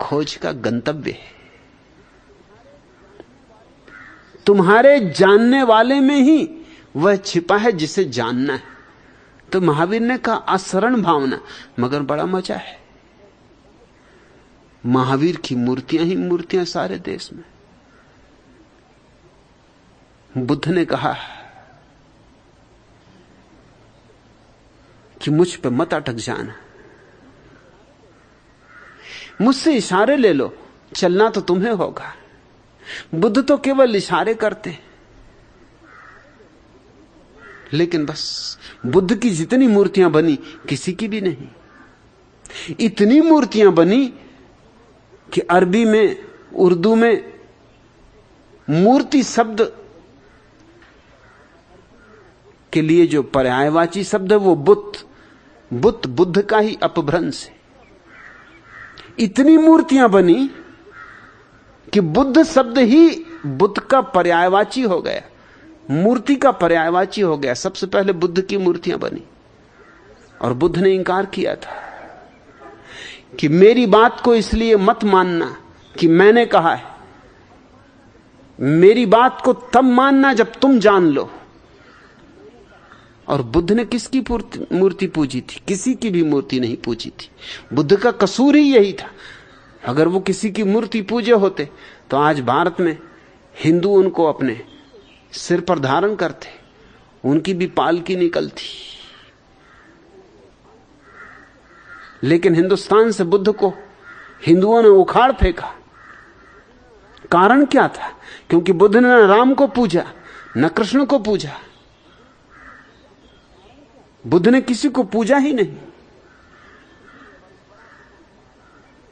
खोज का गंतव्य है। तुम्हारे जानने वाले में ही वह छिपा है जिसे जानना है। तो महावीर ने कहा असरण भावना, मगर बड़ा मजा है। महावीर की मूर्तियां ही मूर्तियां सारे देश में। बुद्ध ने कहा कि मुझ पे मत अटक जाना, मुझसे इशारे ले लो, चलना तो तुम्हें होगा। बुद्ध तो केवल इशारे करते, लेकिन बस बुद्ध की जितनी मूर्तियां बनी किसी की भी नहीं। इतनी मूर्तियां बनी कि अरबी में, उर्दू में मूर्ति शब्द के लिए जो पर्यायवाची शब्द है वो बुद्ध का ही अपभ्रंश है। इतनी मूर्तियां बनी कि बुद्ध शब्द ही बुद्ध का पर्यायवाची हो गया, मूर्ति का पर्यायवाची हो गया। सबसे पहले बुद्ध की मूर्तियां बनी और बुद्ध ने इंकार किया था कि मेरी बात को इसलिए मत मानना कि मैंने कहा है, मेरी बात को तब मानना जब तुम जान लो। और बुद्ध ने किसकी मूर्ति पूजी थी? किसी की भी मूर्ति नहीं पूजी थी। बुद्ध का कसूर ही यही था। अगर वो किसी की मूर्ति पूजे होते तो आज भारत में हिंदू उनको अपने सिर पर धारण करते, उनकी भी पालकी निकलती। लेकिन हिंदुस्तान से बुद्ध को हिंदुओं ने उखाड़ फेंका। कारण क्या था? क्योंकि बुद्ध ने न राम को पूजा न कृष्ण को पूजा। बुद्ध ने किसी को पूजा ही नहीं।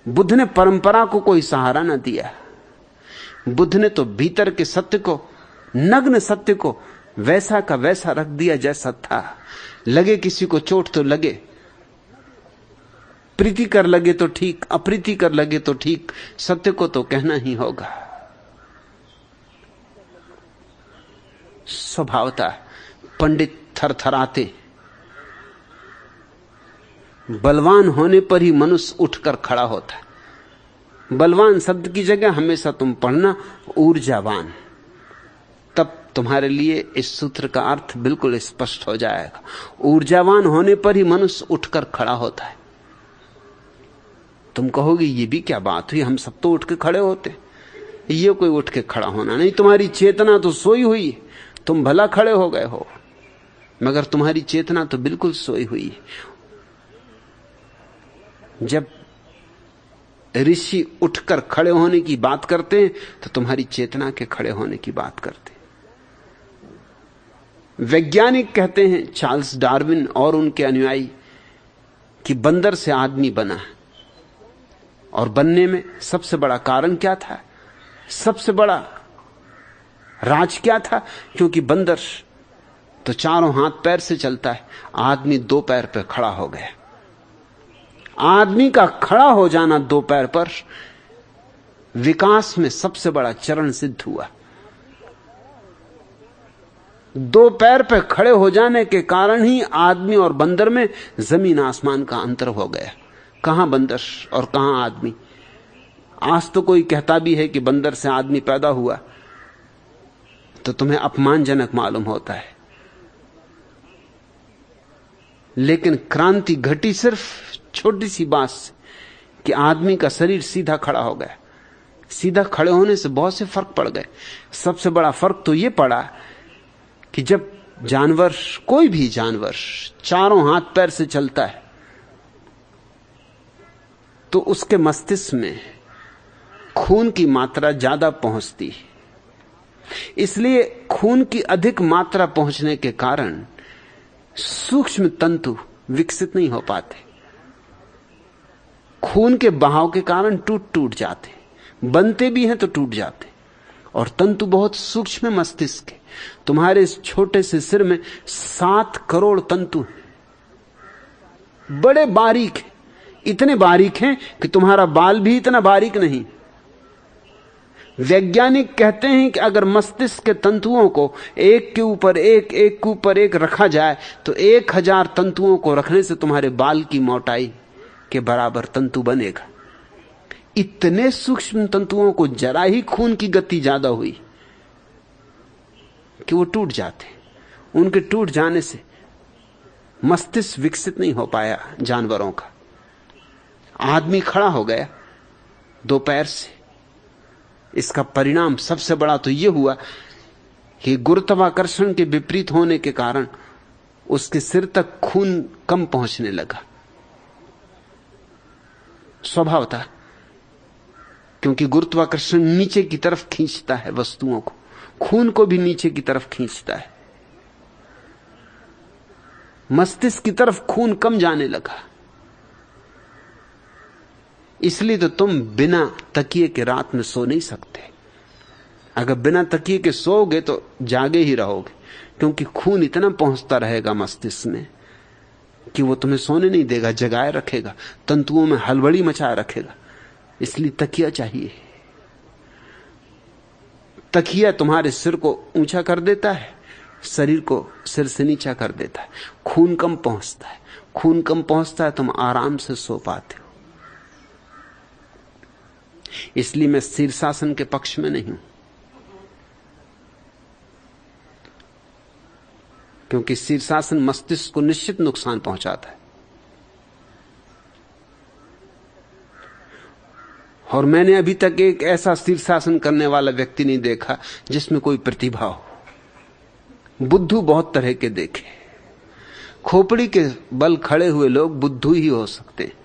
बुद्ध ने परंपरा को कोई सहारा न दिया। बुद्ध ने तो भीतर के सत्य को, नग्न सत्य को वैसा का वैसा रख दिया जैसा था। लगे किसी को चोट तो लगे, प्रीति कर लगे तो ठीक, अप्रीति कर लगे तो ठीक, सत्य को तो कहना ही होगा। स्वभावता पंडित थरथराते, बलवान होने पर ही मनुष्य उठकर खड़ा होता है। बलवान शब्द की जगह हमेशा तुम पढ़ना ऊर्जावान, तब तुम्हारे लिए इस सूत्र का अर्थ बिल्कुल स्पष्ट हो जाएगा। ऊर्जावान होने पर ही मनुष्य उठकर खड़ा होता है। तुम कहोगे ये भी क्या बात हुई, हम सब तो उठ के खड़े होते। ये कोई उठ के खड़ा होना नहीं, तुम्हारी चेतना तो सोई हुई है। तुम भला खड़े हो गए हो, मगर तुम्हारी चेतना तो बिल्कुल सोई हुई है। जब ऋषि उठकर खड़े होने की बात करते हैं तो तुम्हारी चेतना के खड़े होने की बात करते हैं। वैज्ञानिक कहते हैं, चार्ल्स डार्विन और उनके अनुयायी, कि बंदर से आदमी बना। और बनने में सबसे बड़ा कारण क्या था? सबसे बड़ा राज क्या था? क्योंकि बंदर तो चारों हाथ पैर से चलता है, आदमी दो पैर पर खड़ा हो गया। आदमी का खड़ा हो जाना दो पैर पर विकास में सबसे बड़ा चरण सिद्ध हुआ। 2 पैर पे खड़े हो जाने के कारण ही आदमी और बंदर में जमीन आसमान का अंतर हो गया। कहां बंदर और कहां आदमी। आज तो कोई कहता भी है कि बंदर से आदमी पैदा हुआ तो तुम्हें अपमानजनक मालूम होता है, लेकिन क्रांति घटी सिर्फ छोटी सी बात से कि आदमी का शरीर सीधा खड़ा हो गया। सीधा खड़े होने से बहुत से फर्क पड़ गए। सबसे बड़ा फर्क तो यह पड़ा कि जब जानवर, कोई भी जानवर चारों हाथ पैर से चलता है तो उसके मस्तिष्क में खून की मात्रा ज्यादा पहुंचती है। इसलिए खून की अधिक मात्रा पहुंचने के कारण सूक्ष्म तंतु विकसित नहीं हो पाते। खून के बहाव के कारण टूट जाते, बनते भी हैं तो टूट जाते। और तंतु बहुत सूक्ष्म है मस्तिष्क के। तुम्हारे इस छोटे से सिर में 7 करोड़ तंतु हैं, बड़े बारीक हैं। इतने बारीक हैं कि तुम्हारा बाल भी इतना बारीक नहीं। वैज्ञानिक कहते हैं कि अगर मस्तिष्क के तंतुओं को एक के ऊपर एक के ऊपर एक रखा जाए तो 1000 तंतुओं को रखने से तुम्हारे बाल की मोटाई के बराबर तंतु बनेगा। इतने सूक्ष्म तंतुओं को जरा ही खून की गति ज्यादा हुई कि वो टूट जाते। उनके टूट जाने से मस्तिष्क विकसित नहीं हो पाया जानवरों का। आदमी खड़ा हो गया 2 पैर से। इसका परिणाम सबसे बड़ा तो यह हुआ कि गुरुत्वाकर्षण के विपरीत होने के कारण उसके सिर तक खून कम पहुंचने लगा। स्वभाव था, क्योंकि गुरुत्वाकर्षण नीचे की तरफ खींचता है वस्तुओं को, खून को भी नीचे की तरफ खींचता है। मस्तिष्क की तरफ खून कम जाने लगा। इसलिए तो तुम बिना तकिए के रात में सो नहीं सकते। अगर बिना तकिए के सोओगे तो जागे ही रहोगे, क्योंकि खून इतना पहुंचता रहेगा मस्तिष्क में कि वो तुम्हें सोने नहीं देगा, जगाए रखेगा, तंतुओं में हलबड़ी मचाए रखेगा। इसलिए तकिया चाहिए। तकिया तुम्हारे सिर को ऊंचा कर देता है, शरीर को सिर से नीचा कर देता है। खून कम पहुंचता है। खून कम पहुंचता है, तुम आराम से सो पाते हो। इसलिए मैं शीर्षासन के पक्ष में नहीं हूं, क्योंकि शीर्षासन मस्तिष्क को निश्चित नुकसान पहुंचाता है। और मैंने अभी तक एक ऐसा शीर्षासन करने वाला व्यक्ति नहीं देखा जिसमें कोई प्रतिभा हो। बुद्धू बहुत तरह के देखे। खोपड़ी के बल खड़े हुए लोग बुद्धू ही हो सकते हैं।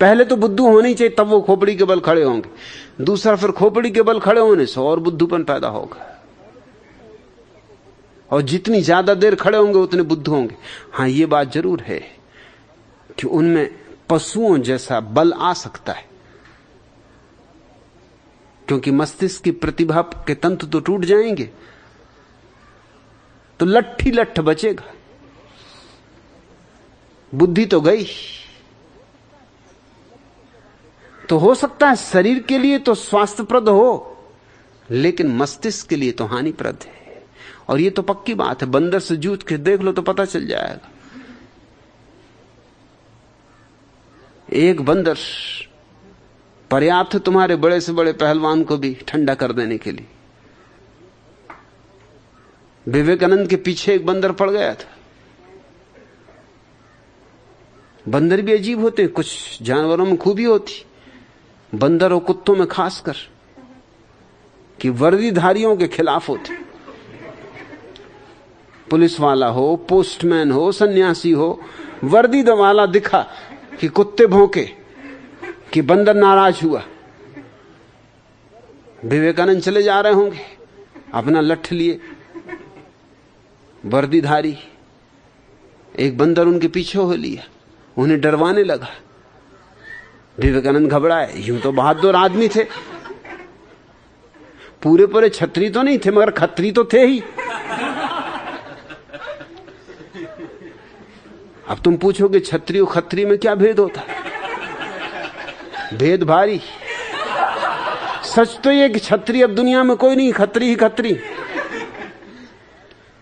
पहले तो बुद्धू होने ही चाहिए, तब वो खोपड़ी के बल खड़े होंगे। दूसरा, फिर खोपड़ी के बल खड़े होने से और बुद्धूपन पैदा होगा। और जितनी ज्यादा देर खड़े होंगे उतने बुद्धू होंगे। हां, ये बात जरूर है कि उनमें पशुओं जैसा बल आ सकता है, क्योंकि मस्तिष्क की प्रतिभा के तंतु तो टूट जाएंगे, तो लट्ठी लट्ठ बचेगा, बुद्धि तो गई। तो हो सकता है शरीर के लिए तो स्वास्थ्यप्रद हो, लेकिन मस्तिष्क के लिए तो हानिप्रद है। और ये तो पक्की बात है, बंदर से जूझ के देख लो तो पता चल जाएगा। एक बंदर पर्याप्त तुम्हारे बड़े से बड़े पहलवान को भी ठंडा कर देने के लिए। विवेकानंद के पीछे एक बंदर पड़ गया था। बंदर भी अजीब होते हैं, कुछ जानवरों में खूबी होती, बंदर और कुत्तों में खासकर, कि वर्दीधारियों के खिलाफ होते। पुलिस वाला हो, पोस्टमैन हो, सन्यासी हो, वर्दी वाला दिखा कि कुत्ते भौंके, कि बंदर नाराज हुआ। विवेकानंद चले जा रहे होंगे अपना लठ लिए, वर्दीधारी, एक बंदर उनके पीछे हो लिया, उन्हें डरवाने लगा। विवेकानंद घबराए। यूं तो बहादुर आदमी थे, पूरे पूरे छतरी तो नहीं थे, मगर खत्री तो थे ही। अब तुम पूछोगे छतरी और खत्री में क्या भेद होता है? भेद भारी। सच तो ये कि छतरी अब दुनिया में कोई नहीं, खत्री ही खत्री,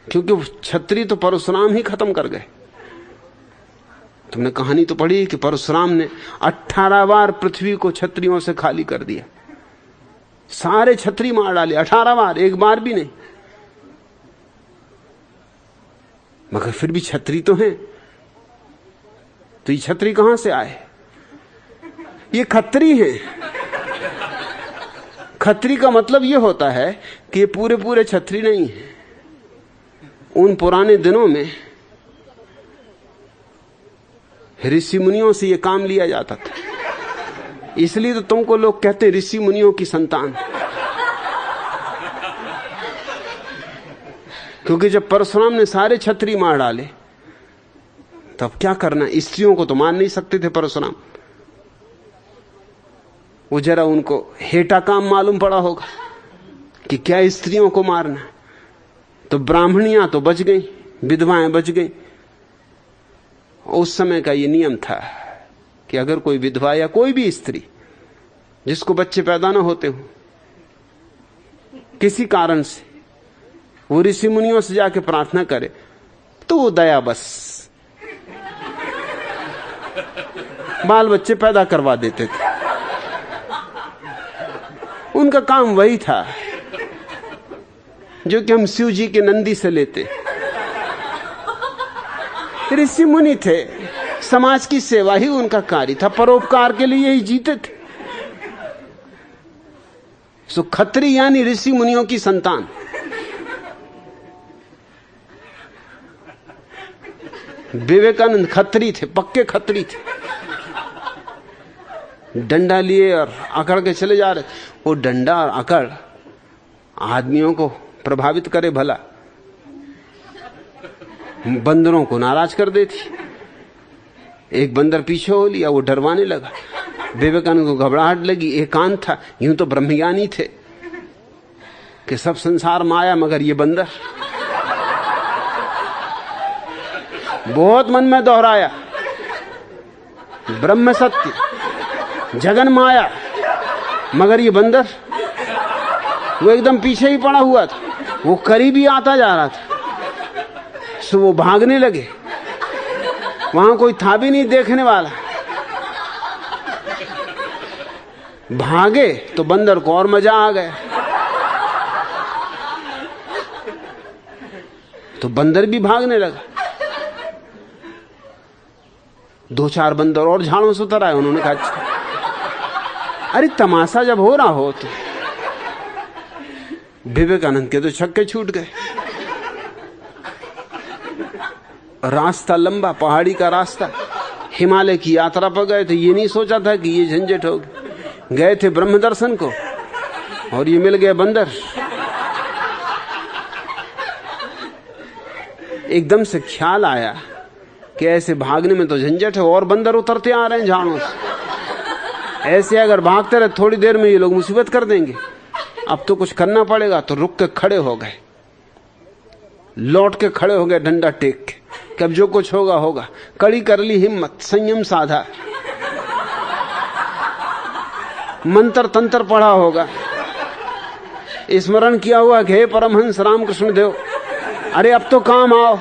क्योंकि छतरी तो परशुराम ही खत्म कर गए। तुमने कहानी तो पढ़ी कि परशुराम ने 18 बार पृथ्वी को छतरियों से खाली कर दिया, सारे छतरी मार डाले 18 बार, एक बार भी नहीं। मगर फिर भी छतरी तो है, तो ये छतरी कहां से आए? ये खत्री है। खत्री का मतलब ये होता है कि ये पूरे पूरे छतरी नहीं है। उन पुराने दिनों में ऋषि मुनियों से ये काम लिया जाता था, इसलिए तो तुमको लोग कहते ऋषि मुनियों की संतान, क्योंकि जब परशुराम ने सारे छतरी मार डाले तब क्या करना? स्त्रियों को तो मार नहीं सकते थे परशुराम, वो जरा उनको हेटा काम मालूम पड़ा होगा कि क्या स्त्रियों को मारना, तो ब्राह्मणियां तो बच गई, विधवाएं बच गई। उस समय का ये नियम था कि अगर कोई विधवा या कोई भी स्त्री जिसको बच्चे पैदा ना होते हो किसी कारण से, वो ऋषि मुनियों से जाके प्रार्थना करे तो वो दया बस बाल बच्चे पैदा करवा देते थे। उनका काम वही था जो कि हम शिव जी के नंदी से लेते। ऋषि मुनि थे, समाज की सेवा ही उनका कार्य था, परोपकार के लिए ही जीते थे। सो खत्री यानी ऋषि मुनियों की संतान। विवेकानंद खत्री थे, पक्के खत्री थे। डंडा लिए और अकड़ के चले जा रहे। वो डंडा और अकड़ आदमियों को प्रभावित करे भला, बंदरों को नाराज कर देती। एक बंदर पीछे हो लिया, वो डरवाने लगा। विवेकानंद को घबराहट लगी, एकांत था, यूं तो ब्रह्मज्ञानी थे कि सब संसार माया, मगर ये बंदर। बहुत मन में दोहराया, ब्रह्म सत्य, जगन माया, मगर ये बंदर। वो एकदम पीछे ही पड़ा हुआ था, वो करीब ही आता जा रहा था। सो वो भागने लगे, वहां कोई था भी नहीं देखने वाला। भागे तो बंदर को और मजा आ गया, तो बंदर भी भागने लगा। 2-4 बंदर और झाड़ों से उतर आए। उन्होंने कहा अच्छा, अरे तमाशा जब हो रहा हो तो। विवेकानंद के तो छक्के छूट गए। रास्ता लंबा, पहाड़ी का रास्ता, हिमालय की यात्रा पर गए थे। ये नहीं सोचा था कि ये झंझट होगी। गए थे ब्रह्म दर्शन को और ये मिल गए बंदर। एकदम से ख्याल आया कि ऐसे भागने में तो झंझट है, और बंदर उतरते आ रहे हैं झाड़ों से। ऐसे अगर भागते रहे थोड़ी देर में ये लोग मुसीबत कर देंगे। अब तो कुछ करना पड़ेगा। तो रुक के खड़े हो गए, लौट के खड़े हो गए डंडा टेक के, कि अब जो कुछ होगा होगा। कड़ी कर ली हिम्मत, संयम साधा, मंत्र तंत्र पढ़ा होगा, स्मरण किया हुआ कि हे परमहंस रामकृष्ण देव, अरे अब तो काम आओ।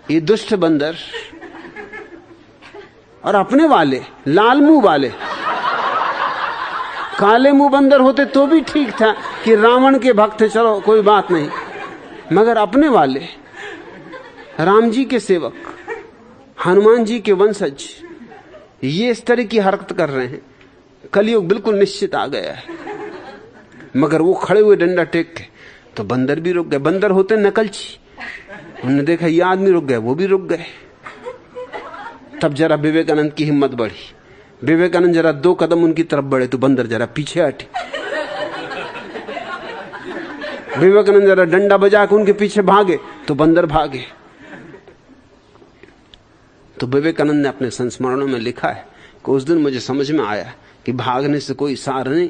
ये दुष्ट बंदर और अपने वाले लाल मुंह वाले, काले मुंह बंदर होते तो भी ठीक था कि रावण के भक्त, चलो कोई बात नहीं, मगर अपने वाले राम जी के सेवक, हनुमान जी के वंशज, ये इस तरह की हरकत कर रहे हैं। कलयुग बिल्कुल निश्चित आ गया है। मगर वो खड़े हुए डंडा टेक के, तो बंदर भी रुक गए। बंदर होते नकलची, उन्होंने देखा ये आदमी रुक गए, वो भी रुक गए। तब जरा विवेकानंद की हिम्मत बढ़ी। विवेकानंद जरा 2 कदम उनकी तरफ बढ़े तो बंदर जरा पीछे हटे। विवेकानंद जरा डंडा बजा के उनके पीछे भागे तो बंदर भागे। तो विवेकानंद ने अपने संस्मरणों में लिखा है कि उस दिन मुझे समझ में आया कि भागने से कोई सार नहीं,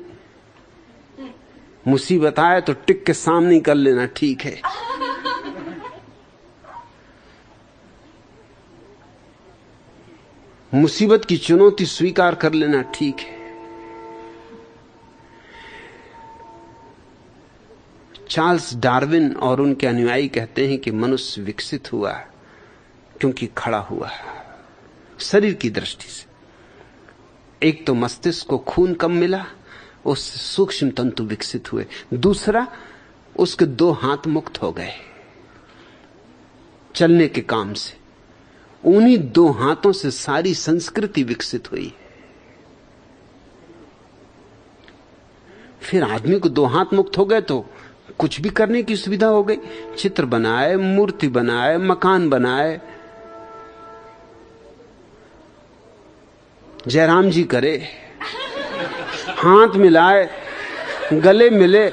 मुसीबत आए तो टिक के सामने कर लेना ठीक है। मुसीबत की चुनौती स्वीकार कर लेना ठीक है। चार्ल्स डार्विन और उनके अनुयायी कहते हैं कि मनुष्य विकसित हुआ क्योंकि खड़ा हुआ शरीर की दृष्टि से। एक तो मस्तिष्क को खून कम मिला, उससे सूक्ष्म तंतु विकसित हुए। दूसरा, उसके 2 हाथ मुक्त हो गए चलने के काम से। उन्हीं 2 हाथों से सारी संस्कृति विकसित हुई। फिर आदमी को 2 हाथ मुक्त हो गए तो कुछ भी करने की सुविधा हो गई। चित्र बनाए, मूर्ति बनाए, मकान बनाए, जयराम जी करे, हाथ मिलाए, गले मिले।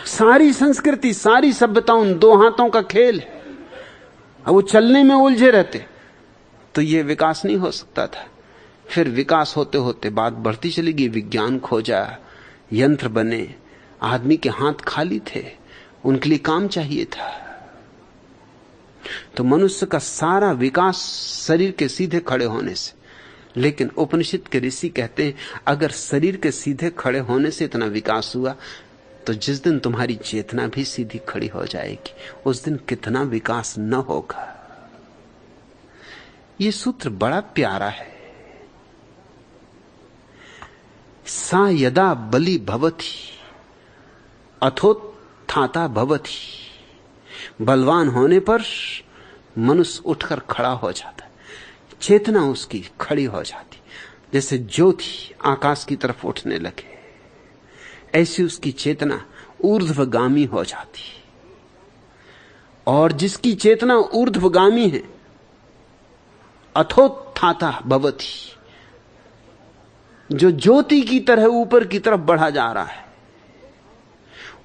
सारी संस्कृति, सारी सभ्यता उन 2 हाथों का खेल है। अब वो चलने में उलझे रहते तो ये विकास नहीं हो सकता था। फिर विकास होते होते बात बढ़ती चली गई। विज्ञान खोजा, यंत्र बने, आदमी के हाथ खाली थे, उनके लिए काम चाहिए था। तो मनुष्य का सारा विकास शरीर के सीधे खड़े होने से। लेकिन उपनिषद के ऋषि कहते हैं अगर शरीर के सीधे खड़े होने से इतना विकास हुआ तो जिस दिन तुम्हारी चेतना भी सीधी खड़ी हो जाएगी उस दिन कितना विकास न होगा। यह सूत्र बड़ा प्यारा है। सा यदा बलि भवति अथोत्थाता भवति। बलवान होने पर मनुष्य उठकर खड़ा हो जाता है, चेतना उसकी खड़ी हो जाती। जैसे ज्योति आकाश की तरफ उठने लगे ऐसी उसकी चेतना ऊर्ध्वगामी हो जाती। और जिसकी चेतना ऊर्ध्वगामी है, अथोत्थाता भवति, जो ज्योति की तरह ऊपर की तरफ बढ़ा जा रहा है,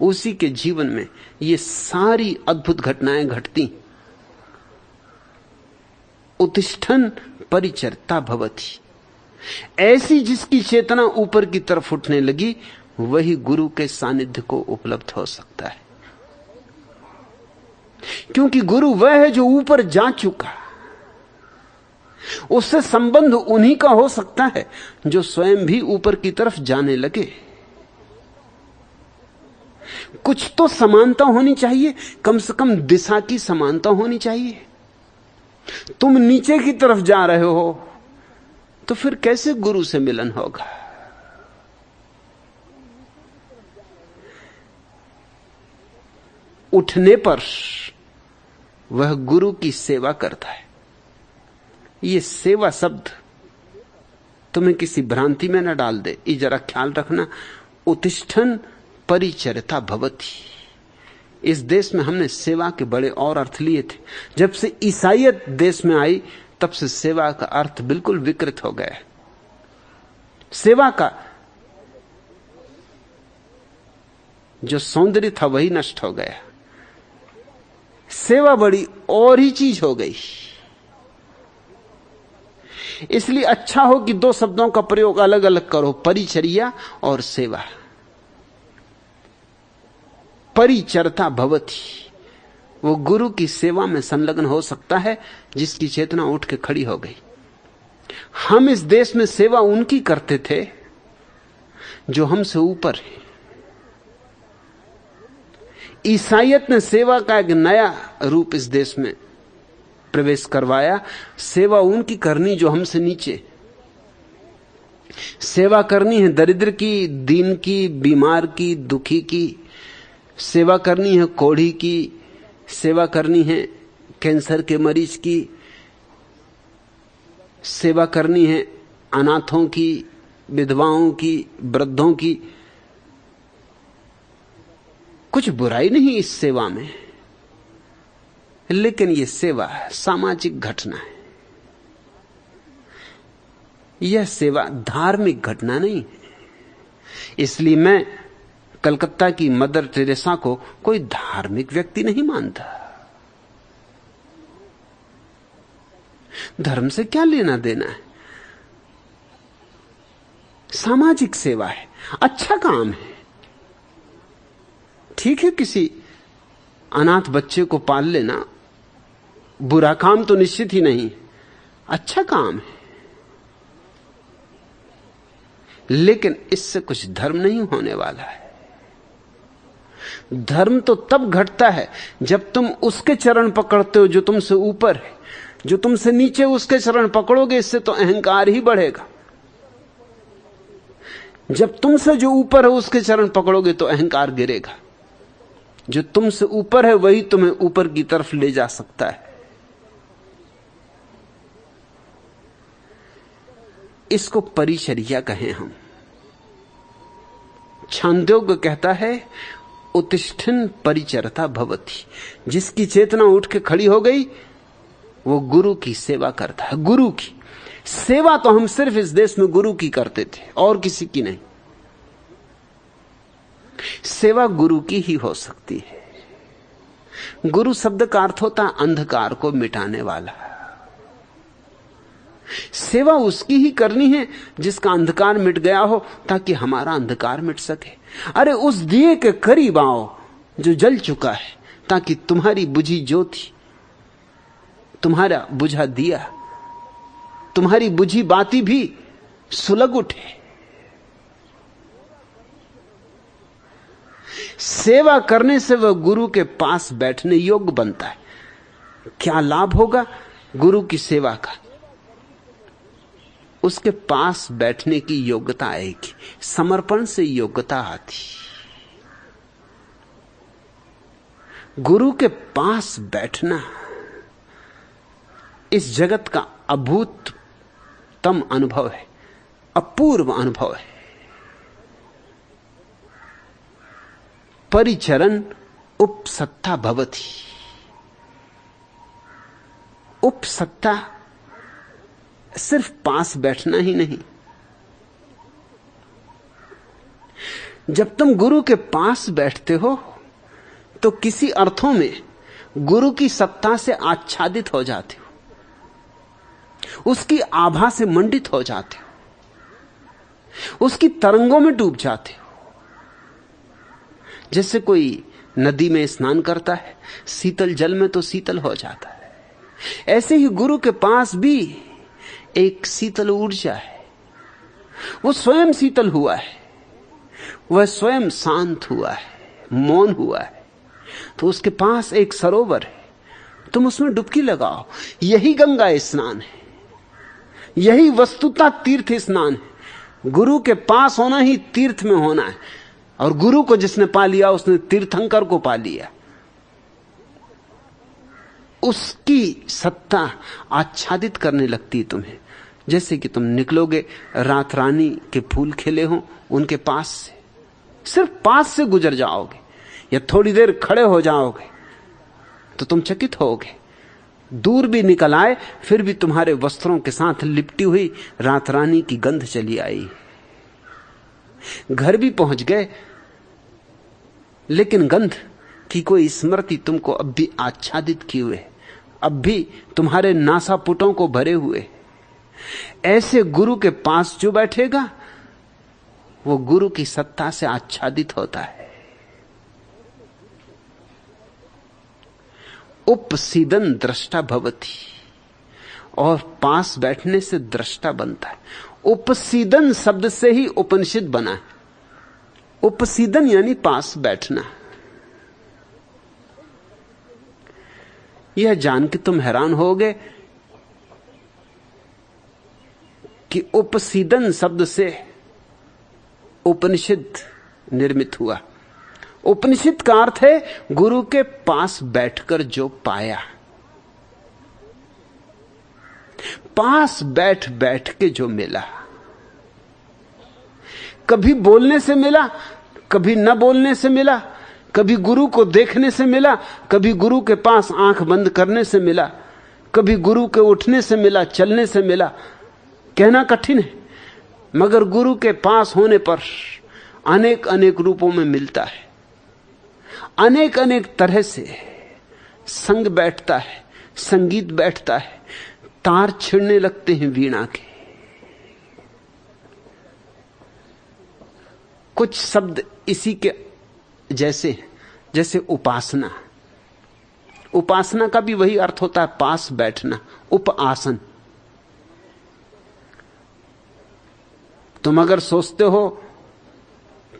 उसी के जीवन में ये सारी अद्भुत घटनाएं घटती। उत्तिष्ठन् परिचर्ता भवति। ऐसी जिसकी चेतना ऊपर की तरफ उठने लगी वही गुरु के सानिध्य को उपलब्ध हो सकता है। क्योंकि गुरु वह है जो ऊपर जा चुका। उससे संबंध उन्हीं का हो सकता है जो स्वयं भी ऊपर की तरफ जाने लगे। कुछ तो समानता होनी चाहिए, कम से कम दिशा की समानता होनी चाहिए। तुम नीचे की तरफ जा रहे हो तो फिर कैसे गुरु से मिलन होगा? उठने पर वह गुरु की सेवा करता है। यह सेवा शब्द तुम्हें किसी भ्रांति में न डाल दे, ये जरा ख्याल रखना। उत्तिष्ठन् परिचर्ता भवति। इस देश में हमने सेवा के बड़े और अर्थ लिए थे। जब से ईसाईयत देश में आई तब से सेवा का अर्थ बिल्कुल विकृत हो गया। सेवा का जो सौंदर्य था वही नष्ट हो गया। सेवा बड़ी और ही चीज हो गई। इसलिए अच्छा हो कि 2 शब्दों का प्रयोग अलग अलग करो, परिचर्या और सेवा। परिचर्ता भवति, वो गुरु की सेवा में संलग्न हो सकता है जिसकी चेतना उठ के खड़ी हो गई। हम इस देश में सेवा उनकी करते थे जो हमसे ऊपर है। ईसाईयत ने सेवा का एक नया रूप इस देश में प्रवेश करवाया। सेवा उनकी करनी जो हमसे नीचे। सेवा करनी है दरिद्र की, दीन की, बीमार की, दुखी की। सेवा करनी है कोढ़ी की, सेवा करनी है कैंसर के मरीज की, सेवा करनी है अनाथों की, विधवाओं की, वृद्धों की। कुछ बुराई नहीं इस सेवा में, लेकिन यह सेवा सामाजिक घटना है। यह सेवा धार्मिक घटना नहीं है। इसलिए मैं कलकत्ता की मदर टेरेसा को कोई धार्मिक व्यक्ति नहीं मानता। धर्म से क्या लेना देना है? सामाजिक सेवा है, अच्छा काम है। ठीक है, किसी अनाथ बच्चे को पाल लेना बुरा काम तो निश्चित ही नहीं, अच्छा काम है। लेकिन इससे कुछ धर्म नहीं होने वाला है। धर्म तो तब घटता है जब तुम उसके चरण पकड़ते हो जो तुमसे ऊपर है। जो तुमसे नीचे उसके चरण पकड़ोगे, इससे तो अहंकार ही बढ़ेगा। जब तुमसे जो ऊपर है उसके चरण पकड़ोगे तो अहंकार गिरेगा। जो तुमसे ऊपर है वही तुम्हें ऊपर की तरफ ले जा सकता है। इसको परिचर्या कहें हम। छांदोग्य कहता है उत्तिष्ठन् परिचरता भवति। जिसकी चेतना उठ के खड़ी हो गई वो गुरु की सेवा करता है। गुरु की सेवा तो हम सिर्फ इस देश में गुरु की करते थे और किसी की नहीं। सेवा गुरु की ही हो सकती है। गुरु शब्द का अर्थ होता अंधकार को मिटाने वाला। सेवा उसकी ही करनी है जिसका अंधकार मिट गया हो, ताकि हमारा अंधकार मिट सके। अरे उस दिए के करीब आओ जो जल चुका है, ताकि तुम्हारी बुझी ज्योति, तुम्हारा बुझा दिया, तुम्हारी बुझी बाती भी सुलग उठे। सेवा करने से वह गुरु के पास बैठने योग्य बनता है। क्या लाभ होगा गुरु की सेवा का? उसके पास बैठने की योग्यता आएगी। समर्पण से योग्यता आती। गुरु के पास बैठना इस जगत का अभूततम अनुभव है, अपूर्व अनुभव है। परिचरण उपसत्ता भवति। उपसत्ता सिर्फ पास बैठना ही नहीं। जब तुम गुरु के पास बैठते हो तो किसी अर्थों में गुरु की सत्ता से आच्छादित हो जाते हो, उसकी आभा से मंडित हो जाते हो, उसकी तरंगों में डूब जाते हो। जैसे कोई नदी में स्नान करता है, शीतल जल में तो शीतल हो जाता है, ऐसे ही गुरु के पास भी एक शीतल ऊर्जा है। वो स्वयं शीतल हुआ है, वह स्वयं शांत हुआ है, मौन हुआ है। तो उसके पास एक सरोवर है, तुम उसमें डुबकी लगाओ। यही गंगा स्नान है, यही वस्तुतः तीर्थ स्नान है। गुरु के पास होना ही तीर्थ में होना है। और गुरु को जिसने पा लिया उसने तीर्थंकर को पा लिया। उसकी सत्ता आच्छादित करने लगती है तुम्हें। जैसे कि तुम निकलोगे, रात रानी के फूल खिले हों उनके पास से, सिर्फ पास से गुजर जाओगे या थोड़ी देर खड़े हो जाओगे तो तुम चकित होगे। दूर भी निकल आए फिर भी तुम्हारे वस्त्रों के साथ लिपटी हुई रात रानी की गंध चली आई। घर भी पहुंच गए लेकिन गंध की कोई स्मृति तुमको अब भी आच्छादित किए हुए, अब भी तुम्हारे नासापुटों को भरे हुए। ऐसे गुरु के पास जो बैठेगा वो गुरु की सत्ता से आच्छादित होता है। उपसीदन दृष्टा भवति। और पास बैठने से दृष्टा बनता है। उपसीदन शब्द से ही उपनिषद बना है। उपसीदन यानी पास बैठना। यह जान के तुम हैरान होगे कि उपसीदन शब्द से उपनिषद निर्मित हुआ। उपनिषद का अर्थ है गुरु के पास बैठकर जो पाया। पास बैठ बैठ के जो मिला। कभी बोलने से मिला, कभी न बोलने से मिला, कभी गुरु को देखने से मिला, कभी गुरु के पास आंख बंद करने से मिला, कभी गुरु के उठने से मिला, चलने से मिला। कहना कठिन है मगर गुरु के पास होने पर अनेक अनेक रूपों में मिलता है। अनेक अनेक तरह से संग बैठता है, संगीत बैठता है, तार छिड़ने लगते हैं वीणा के। कुछ शब्द इसी के जैसे हैं, जैसे उपासना। उपासना का भी वही अर्थ होता है, पास बैठना, उपआसन। तुम अगर सोचते हो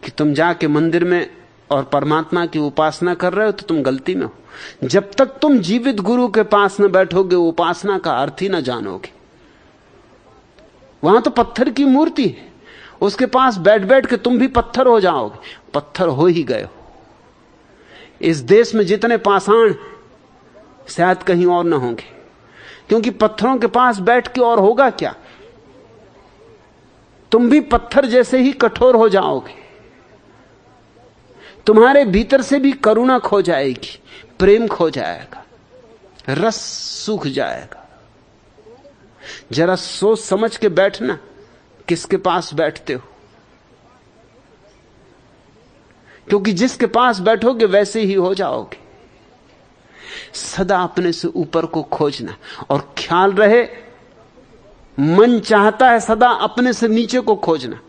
कि तुम जाके मंदिर में और परमात्मा की उपासना कर रहे हो तो तुम गलती में हो। जब तक तुम जीवित गुरु के पास न बैठोगे उपासना का अर्थ ही न जानोगे। वहां तो पत्थर की मूर्ति है, उसके पास बैठ बैठ के तुम भी पत्थर हो जाओगे। पत्थर हो ही गए हो। इस देश में जितने पाषाण शायद कहीं और न होंगे, क्योंकि पत्थरों के पास बैठ के और होगा क्या? तुम भी पत्थर जैसे ही कठोर हो जाओगे। तुम्हारे भीतर से भी करुणा खो जाएगी, प्रेम खो जाएगा, रस सूख जाएगा। जरा सोच समझ के बैठना किसके पास बैठते हो, क्योंकि जिसके पास बैठोगे वैसे ही हो जाओगे। सदा अपने से ऊपर को खोजना, और ख्याल रहे मन चाहता है सदा अपने से नीचे को खोजना,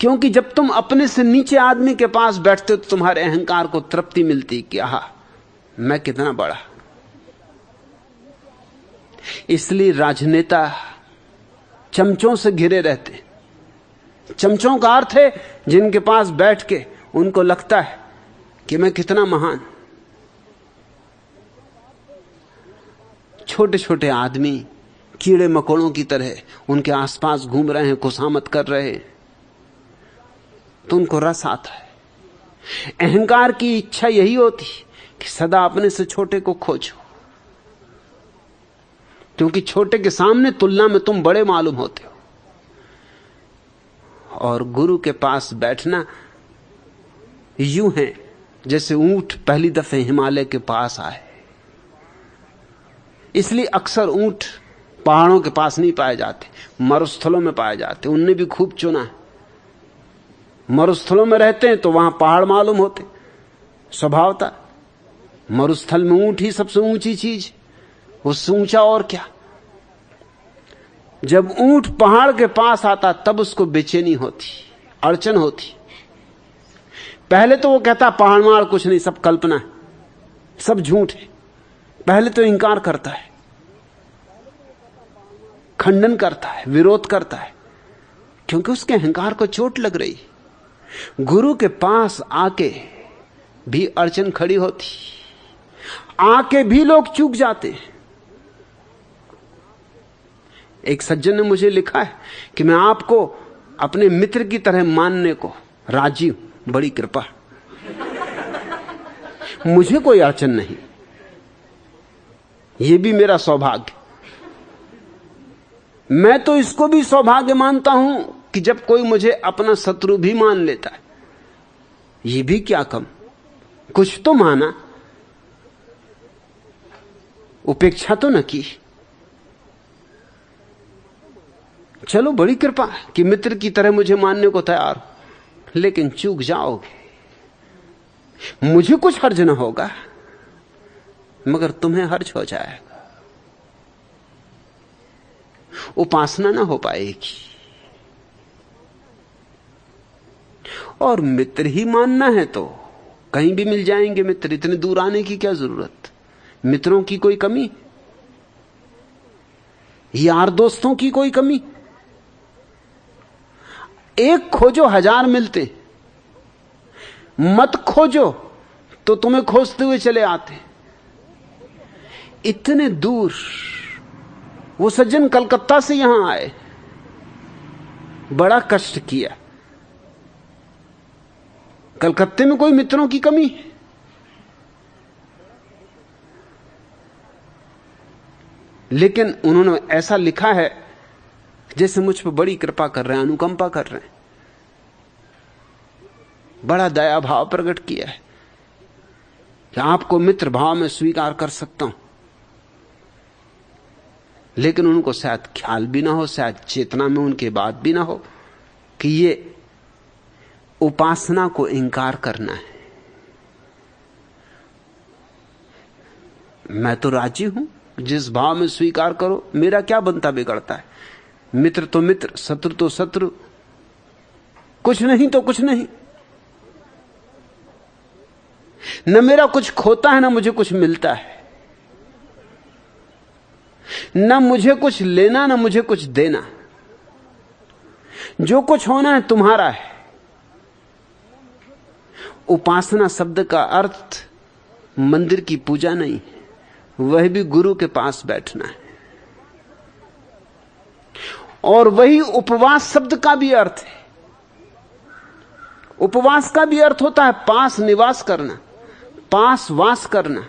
क्योंकि जब तुम अपने से नीचे आदमी के पास बैठते हो तो तुम्हारे अहंकार को तृप्ति मिलती कि आहा मैं कितना बड़ा। इसलिए राजनेता चमचों से घिरे रहते। चमचों का अर्थ है जिनके पास बैठ के उनको लगता है कि मैं कितना महान। छोटे छोटे आदमी कीड़े मकोड़ों की तरह उनके आसपास घूम रहे हैं, खुशामद कर रहे हैं, तो उनको रस आता है। अहंकार की इच्छा यही होती कि सदा अपने से छोटे को खोजो, क्योंकि छोटे के सामने तुलना में तुम बड़े मालूम होते हो। और गुरु के पास बैठना यूं है जैसे ऊंट पहली दफे हिमालय के पास आए। इसलिए अक्सर ऊंट पहाड़ों के पास नहीं पाए जाते, मरुस्थलों में पाए जाते। उनने भी खूब चुना है। मरुस्थलों में रहते हैं तो वहां पहाड़ मालूम होते स्वभावता। मरुस्थल में ऊंट ही सबसे ऊंची चीज, उससे ऊंचा और क्या। जब ऊंट पहाड़ के पास आता तब उसको बेचैनी होती, अड़चन होती। पहले तो वो कहता पहाड़ मार कुछ नहीं, सब कल्पना है, सब झूठ है। पहले तो इंकार करता है, खंडन करता है, विरोध करता है, क्योंकि उसके अहंकार को चोट लग रही। गुरु के पास आके भी अड़चन खड़ी होती, आके भी लोग चूक जाते हैं। एक सज्जन ने मुझे लिखा है कि मैं आपको अपने मित्र की तरह मानने को राजी हूं, बड़ी कृपा। मुझे कोई अड़चन नहीं, यह भी मेरा सौभाग्य। मैं तो इसको भी सौभाग्य मानता हूं कि जब कोई मुझे अपना शत्रु भी मान लेता है, यह भी क्या कम, कुछ तो माना, उपेक्षा तो न की। चलो बड़ी कृपा कि मित्र की तरह मुझे मानने को तैयार हो, लेकिन चूक जाओगे। मुझे कुछ हर्ज न होगा, मगर तुम्हें हर्ज हो जाएगा, उपासना ना हो पाएगी। और मित्र ही मानना है तो कहीं भी मिल जाएंगे मित्र, इतने दूर आने की क्या जरूरत। मित्रों की कोई कमी, यार दोस्तों की कोई कमी। एक खोजो हजार मिलते, मत खोजो तो तुम्हें खोजते हुए चले आते। इतने दूर वो सज्जन कलकत्ता से यहां आए, बड़ा कष्ट किया। कलकत्ते में कोई मित्रों की कमी है? लेकिन उन्होंने ऐसा लिखा है जैसे मुझ पर बड़ी कृपा कर रहे हैं, अनुकंपा कर रहे हैं, बड़ा दया भाव प्रकट किया है कि आपको मित्र भाव में स्वीकार कर सकता हूं। लेकिन उनको शायद ख्याल भी ना हो, शायद चेतना में उनके बात भी ना हो कि ये उपासना को इंकार करना है। मैं तो राजी हूं, जिस भाव में स्वीकार करो, मेरा क्या बनता बिगड़ता है। मित्र तो मित्र, शत्रु तो शत्रु, कुछ नहीं तो कुछ नहीं। न मेरा कुछ खोता है, न मुझे कुछ मिलता है, न मुझे कुछ लेना, न मुझे कुछ देना। जो कुछ होना है तुम्हारा है। उपासना शब्द का अर्थ मंदिर की पूजा नहीं है, वह भी गुरु के पास बैठना है। और वही उपवास शब्द का भी अर्थ है। उपवास का भी अर्थ होता है पास निवास करना, पास वास करना।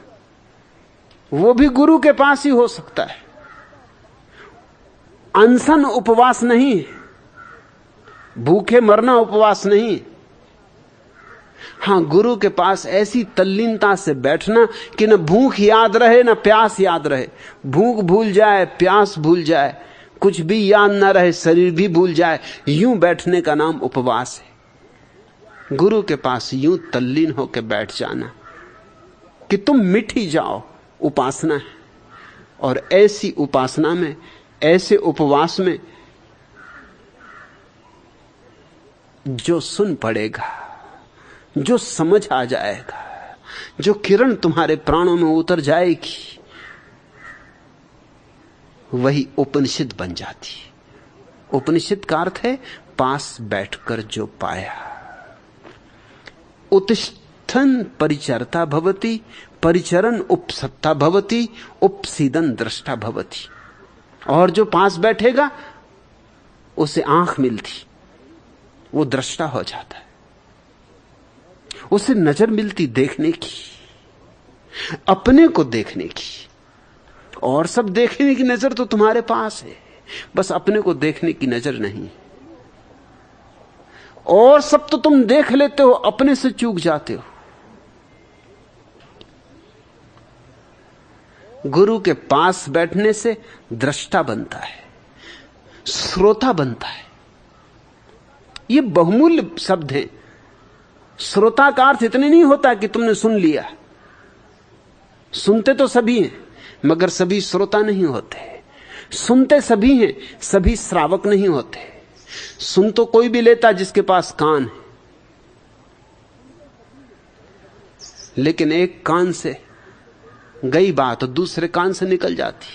वो भी गुरु के पास ही हो सकता है। अनशन उपवास नहीं है, भूखे मरना उपवास नहीं है। हां, गुरु के पास ऐसी तल्लीनता से बैठना कि न भूख याद रहे न प्यास याद रहे। भूख भूल जाए, प्यास भूल जाए, कुछ भी याद ना रहे, शरीर भी भूल जाए, यूं बैठने का नाम उपवास है। गुरु के पास यूं तल्लीन होकर बैठ जाना कि तुम मिट ही जाओ, उपासना है। और ऐसी उपासना में, ऐसे उपवास में जो सुन पड़ेगा, जो समझ आ जाएगा, जो किरण तुम्हारे प्राणों में उतर जाएगी, वही उपनिषद बन जाती है। उपनिषद का अर्थ है पास बैठकर जो पाया। उत्तिष्ठन् परिचरता भवति, परिचरण उपसत्ता भवति, उपसीदन दृष्टा भवति। और जो पास बैठेगा उसे आंख मिलती, वो दृष्टा हो जाता है, उसे नजर मिलती देखने की, अपने को देखने की। और सब देखने की नजर तो तुम्हारे पास है, बस अपने को देखने की नजर नहीं। और सब तो तुम देख लेते हो, अपने से चूक जाते हो। गुरु के पास बैठने से दृष्टा बनता है, श्रोता बनता है। ये बहुमूल्य शब्द है। श्रोता का अर्थ इतने नहीं होता कि तुमने सुन लिया। सुनते तो सभी हैं, मगर सभी श्रोता नहीं होते। सुनते सभी हैं, सभी श्रावक नहीं होते। सुन तो कोई भी लेता जिसके पास कान है, लेकिन एक कान से गई बात दूसरे कान से निकल जाती।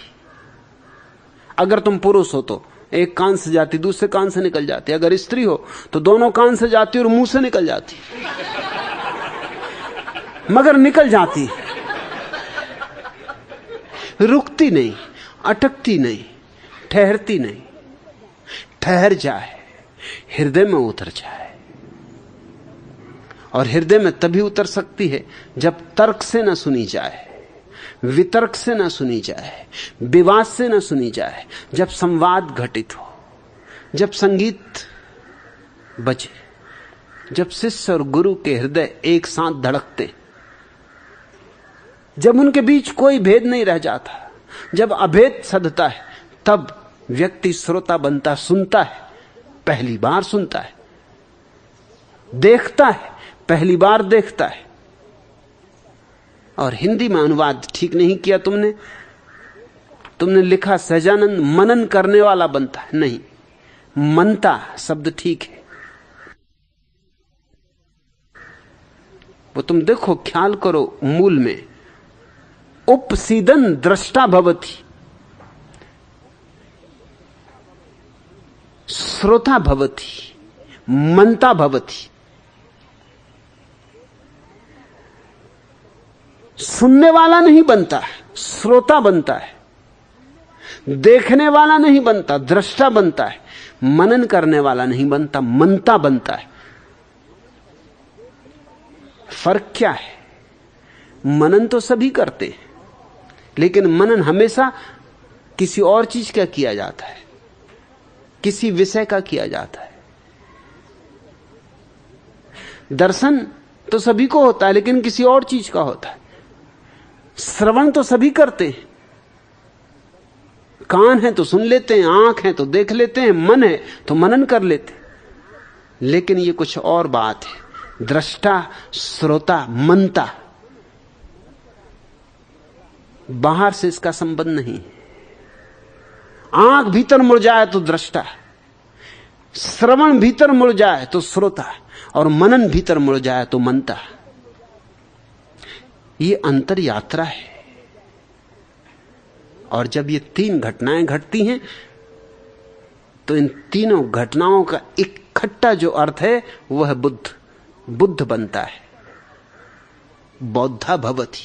अगर तुम पुरुष हो तो एक कान से जाती, दूसरे कान से निकल जाती। अगर स्त्री हो तो दोनों कान से जाती और मुंह से निकल जाती, मगर निकल जाती, रुकती नहीं, अटकती नहीं, ठहरती नहीं। ठहर जाए, हृदय में उतर जाए। और हृदय में तभी उतर सकती है जब तर्क से न सुनी जाए, वितर्क से न सुनी जाए, विवाद से न सुनी जाए, जब संवाद घटित हो, जब संगीत बजे, जब शिष्य और गुरु के हृदय एक साथ धड़कते, जब उनके बीच कोई भेद नहीं रह जाता, जब अभेद सधता है, तब व्यक्ति श्रोता बनता, सुनता है, पहली बार सुनता है, देखता है, पहली बार देखता है। और हिंदी में अनुवाद ठीक नहीं किया तुमने लिखा सहजानंद मनन करने वाला बनता है। नहीं, मनता शब्द ठीक है। वो तुम देखो, ख्याल करो मूल में, उपसीदन दृष्टा भवति, श्रोता भवति, मनता भवति। सुनने वाला नहीं बनता, श्रोता बनता है। देखने वाला नहीं बनता, दृष्टा बनता है। मनन करने वाला नहीं बनता, मनता बनता है। फर्क क्या है? मनन तो सभी करते हैं, लेकिन मनन हमेशा किसी और चीज का किया जाता है, किसी विषय का किया जाता है। दर्शन तो सभी को होता है, लेकिन किसी और चीज का होता है। श्रवण तो सभी करते हैं, कान है तो सुन लेते हैं, आंख है तो देख लेते हैं, मन है तो मनन कर लेते हैं। लेकिन ये कुछ और बात है। दृष्टा, श्रोता, मनता, बाहर से इसका संबंध नहीं। आंख भीतर मुड़ जाए तो दृष्टा, श्रवण भीतर मुड़ जाए तो श्रोता, और मनन भीतर मुड़ जाए तो मनता। ये अंतर यात्रा है। और जब ये तीन घटनाएं घटती हैं तो इन तीनों घटनाओं का इकट्ठा जो अर्थ है वह बुद्ध बनता है। बौद्धा भवति।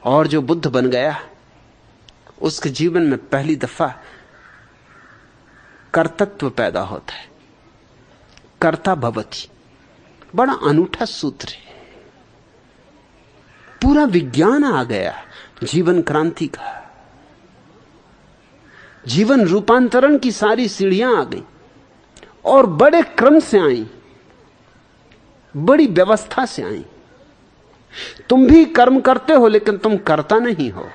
और जो बुद्ध बन गया उसके जीवन में पहली दफा कर्तृत्व पैदा होता है। कर्ता भवति बड़ा अनूठा सूत्र है। पूरा विज्ञान आ गया जीवन क्रांति का। जीवन रूपांतरण की सारी सीढ़ियां आ गई और बड़े क्रम से आई, बड़ी व्यवस्था से आई। तुम भी कर्म करते हो लेकिन तुम करता नहीं हो।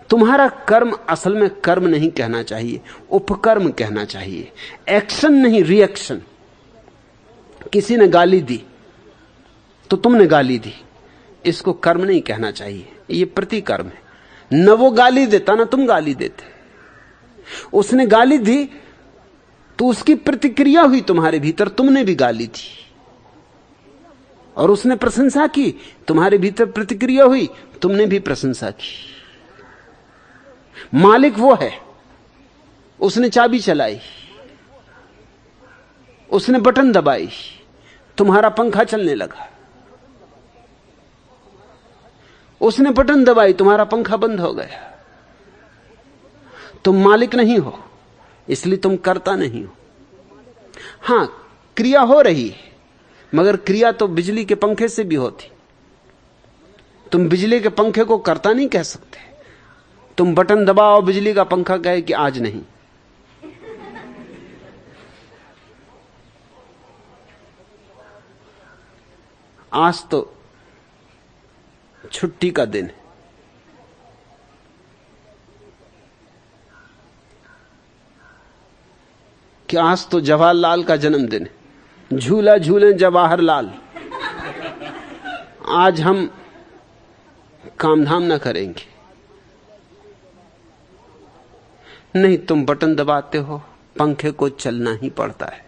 तुम्हारा कर्म असल में कर्म नहीं कहना चाहिए, उपकर्म कहना चाहिए। एक्शन नहीं, रिएक्शन। किसी ने गाली दी तो तुमने गाली दी, इसको कर्म नहीं कहना चाहिए, ये प्रतिकर्म है। न वो गाली देता ना तुम गाली देते। उसने गाली दी तो उसकी प्रतिक्रिया हुई तुम्हारे भीतर, तुमने भी गाली दी। और उसने प्रशंसा की, तुम्हारे भीतर प्रतिक्रिया हुई, तुमने भी प्रशंसा की। मालिक वो है, उसने चाबी चलाई, उसने बटन दबाई, तुम्हारा पंखा चलने लगा। उसने बटन दबाई, तुम्हारा पंखा बंद हो गया। तुम मालिक नहीं हो, इसलिए तुम करता नहीं हो। हां, क्रिया हो रही है, मगर क्रिया तो बिजली के पंखे से भी होती। तुम बिजली के पंखे को करता नहीं कह सकते। तुम बटन दबाओ, बिजली का पंखा कहे कि आज नहीं। आज तो छुट्टी का दिन है। कि आज तो जवाहरलाल का जन्मदिन है, झूला झूले जवाहरलाल। आज हम कामधाम ना करेंगे। नहीं, तुम बटन दबाते हो, पंखे को चलना ही पड़ता है।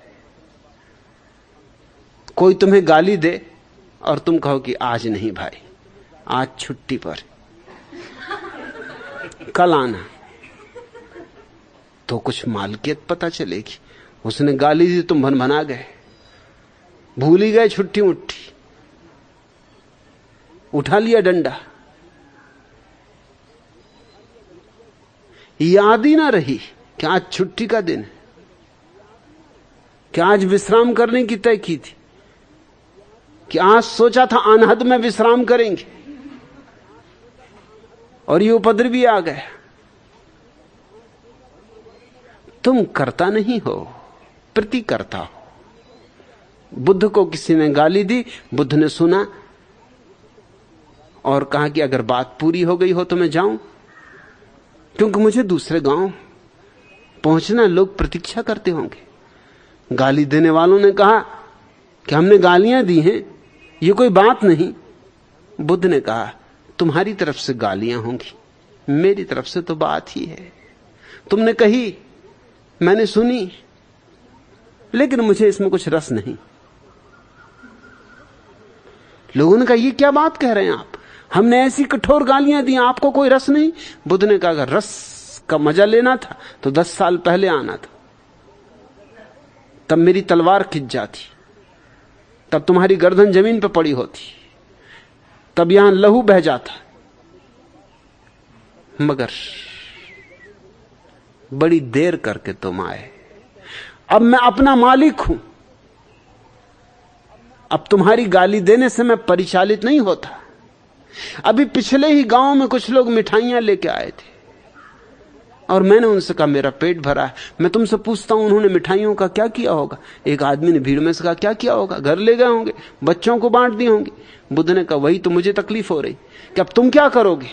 कोई तुम्हें गाली दे और तुम कहो कि आज नहीं भाई, आज छुट्टी पर, कल आना, तो कुछ मालकियत पता चलेगी। उसने गाली दी, तुम भनभना गए, भूल ही गए छुट्टी मुट्ठी, उठा लिया डंडा, याद ही ना रही कि आज छुट्टी का दिन है, कि आज विश्राम करने की तय की थी, कि आज सोचा था अनहद में विश्राम करेंगे, और ये उपद्रवी आ गया। तुम करता नहीं हो, प्रतिकर्ता हो। बुद्ध को किसी ने गाली दी, बुद्ध ने सुना और कहा कि अगर बात पूरी हो गई हो तो मैं जाऊं, क्योंकि मुझे दूसरे गांव पहुंचना, लोग प्रतीक्षा करते होंगे। गाली देने वालों ने कहा कि हमने गालियां दी हैं, ये कोई बात नहीं। बुद्ध ने कहा तुम्हारी तरफ से गालियां होंगी, मेरी तरफ से तो बात ही है। तुमने कही, मैंने सुनी, लेकिन मुझे इसमें कुछ रस नहीं। लोगों ने कहा ये क्या बात कह रहे हैं आप, हमने ऐसी कठोर गालियां दी, आपको कोई रस नहीं। बुद्ध ने कहा अगर रस का मजा लेना था तो 10 साल पहले आना था, तब मेरी तलवार खिंच जाती, तब तुम्हारी गर्दन जमीन पर पड़ी होती, तब यहां लहू बह जाता। मगर बड़ी देर करके तुम आए। अब मैं अपना मालिक हूं। अब तुम्हारी गाली देने से मैं परिचालित नहीं होता। अभी पिछले ही गांव में कुछ लोग मिठाइयां लेके आए थे और मैंने उनसे कहा मेरा पेट भरा है। मैं तुमसे पूछता हूं उन्होंने मिठाइयों का क्या किया होगा? एक आदमी ने भीड़ में से कहा क्या किया होगा? घर ले गए होंगे, बच्चों को बांट दी होंगी। बुद्ध ने कहा वही तो मुझे तकलीफ हो रही कि अब तुम क्या करोगे?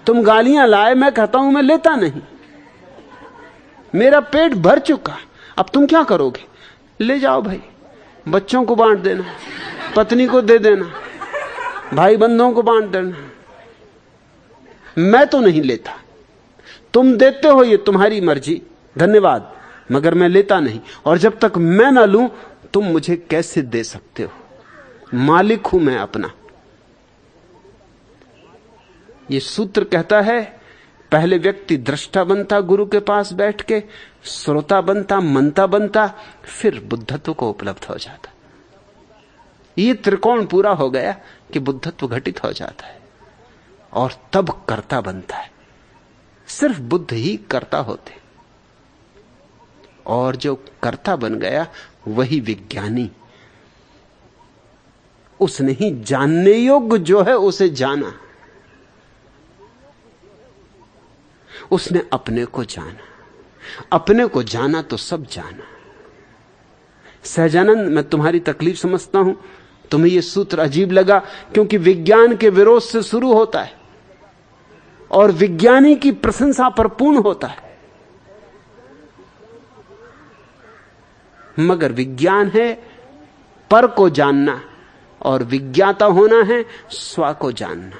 तुम गालियां लाए, मैं कहता हूं मैं लेता नहीं, मेरा पेट भर चुका, अब तुम क्या करोगे? ले जाओ भाई, बच्चों को बांट देना, पत्नी को दे देना, भाई बंधुओं को बांट देना। मैं तो नहीं लेता, तुम देते हो ये तुम्हारी मर्जी, धन्यवाद, मगर मैं लेता नहीं। और जब तक मैं ना लूं तुम मुझे कैसे दे सकते हो? मालिक हूं मैं अपना। ये सूत्र कहता है पहले व्यक्ति दृष्टा बनता, गुरु के पास बैठ के श्रोता बनता, मनता बनता, फिर बुद्धत्व को उपलब्ध हो जाता। ये त्रिकोण पूरा हो गया कि बुद्धत्व घटित हो जाता है और तब कर्ता बनता है। सिर्फ बुद्ध ही कर्ता होते, और जो कर्ता बन गया वही विज्ञानी। उसने ही जानने योग्य जो है उसे जाना, उसने अपने को जाना। अपने को जाना तो सब जाना। सहजानंद, मैं तुम्हारी तकलीफ समझता हूं। तुम्हें यह सूत्र अजीब लगा क्योंकि विज्ञान के विरोध से शुरू होता है और विज्ञानी की प्रशंसा पर पूर्ण होता है। मगर विज्ञान है पर को जानना और विज्ञाता होना है स्व को जानना।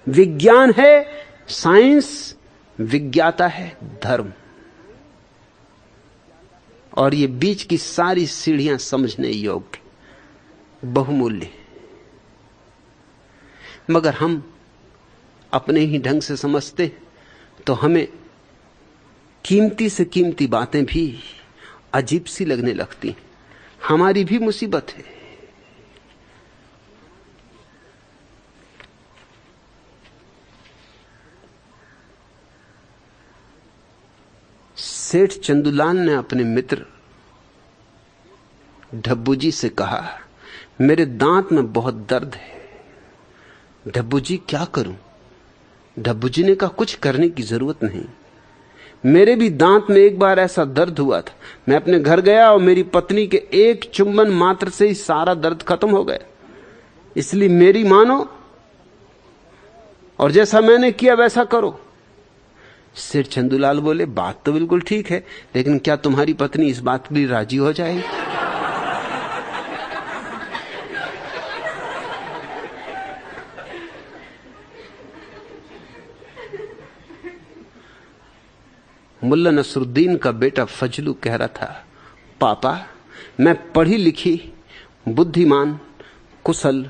विज्ञान है साइंस, विज्ञाता है धर्म। और ये बीच की सारी सीढ़ियां समझने योग्य, बहुमूल्य। मगर हम अपने ही ढंग से समझते तो हमें कीमती से कीमती बातें भी अजीब सी लगने लगती। हमारी भी मुसीबत है। सेठ चंदूलाल ने अपने मित्र ढब्बू जी से कहा, मेरे दांत में बहुत दर्द है। ढब्बू जी, क्या करूं? ढब्बू जी ने कहा, कुछ करने की जरूरत नहीं। मेरे भी दांत में एक बार ऐसा दर्द हुआ था। मैं अपने घर गया और मेरी पत्नी के एक चुंबन मात्र से ही सारा दर्द खत्म हो गया। इसलिए मेरी मानो और जैसा मैंने किया वैसा करो। सेठ चंदूलाल बोले, बात तो बिल्कुल ठीक है, लेकिन क्या तुम्हारी पत्नी इस बात के लिए राजी हो जाएगी? मुल्ला नसरुद्दीन का बेटा फजलू कह रहा था, पापा मैं पढ़ी लिखी, बुद्धिमान, कुशल,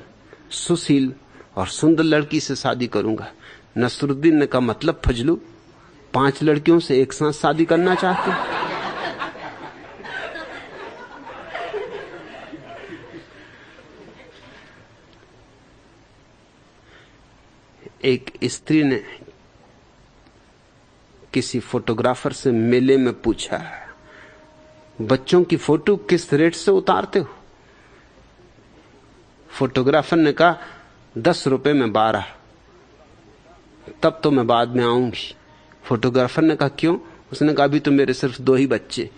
सुशील और सुंदर लड़की से शादी करूंगा। नसरुद्दीन ने कहा, मतलब फजलू 5 लड़कियों से एक साथ शादी करना चाहते? एक स्त्री ने किसी फोटोग्राफर से मेले में पूछा, बच्चों की फोटो किस रेट से उतारते हो? फोटोग्राफर ने कहा, 10 रुपए में 12। तब तो मैं बाद में आऊंगी। फोटोग्राफर ने कहा, क्यों? उसने कहा, अभी तो मेरे सिर्फ 2 ही बच्चे।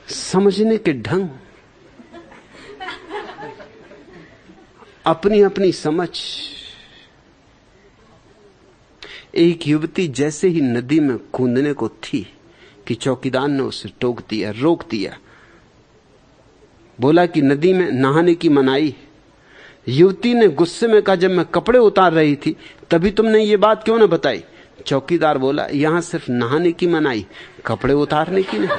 समझने के ढंग, अपनी अपनी समझ। एक युवती जैसे ही नदी में कूदने को थी कि चौकीदार ने उसे टोक दिया, रोक दिया। बोला कि नदी में नहाने की मनाही। युवती ने गुस्से में कहा, जब मैं कपड़े उतार रही थी तभी तुमने ये बात क्यों न बताई? चौकीदार बोला, यहां सिर्फ नहाने की मनाही, कपड़े उतारने की नहीं।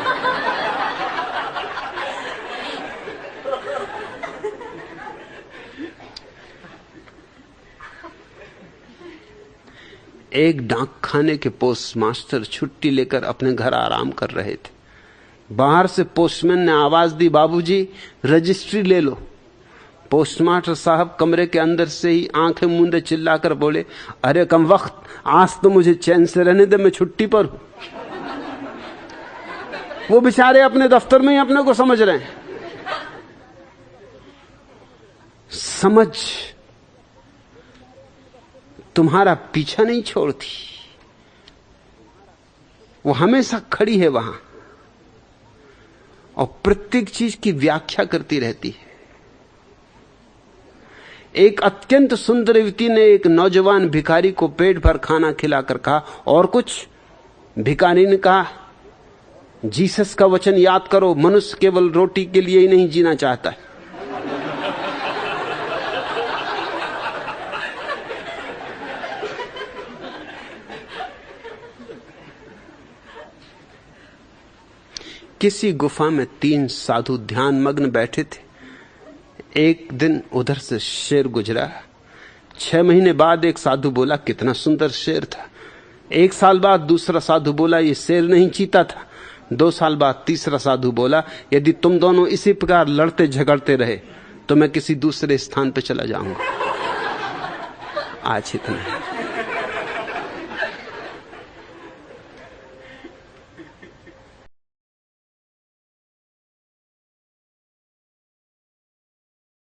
एक डाक खाने के पोस्ट मास्टर छुट्टी लेकर अपने घर आराम कर रहे थे। बाहर से पोस्टमैन ने आवाज दी, बाबूजी रजिस्ट्री ले लो। पोस्टमास्टर साहब कमरे के अंदर से ही आंखें मूंदे चिल्लाकर बोले, अरे कम वक्त, आज तो मुझे चैन से रहने दे, मैं छुट्टी पर हूं। वो बेचारे अपने दफ्तर में ही अपने को समझ रहे हैं। समझ तुम्हारा पीछा नहीं छोड़ती, वो हमेशा खड़ी है वहां और प्रत्येक चीज की व्याख्या करती रहती है। एक अत्यंत सुंदर युवती ने एक नौजवान भिखारी को पेट भर खाना खिलाकर कहा, और कुछ? भिखारी ने कहा, जीसस का वचन याद करो, मनुष्य केवल रोटी के लिए ही नहीं जीना चाहता है। किसी गुफा में 3 साधु ध्यान मग्न बैठे थे। एक दिन उधर से शेर गुजरा। 6 महीने बाद एक साधु बोला, कितना सुंदर शेर था। 1 साल बाद दूसरा साधु बोला, ये शेर नहीं चीता था। 2 साल बाद तीसरा साधु बोला, यदि तुम दोनों इसी प्रकार लड़ते झगड़ते रहे तो मैं किसी दूसरे स्थान पर चला जाऊंगा। आज इतना है।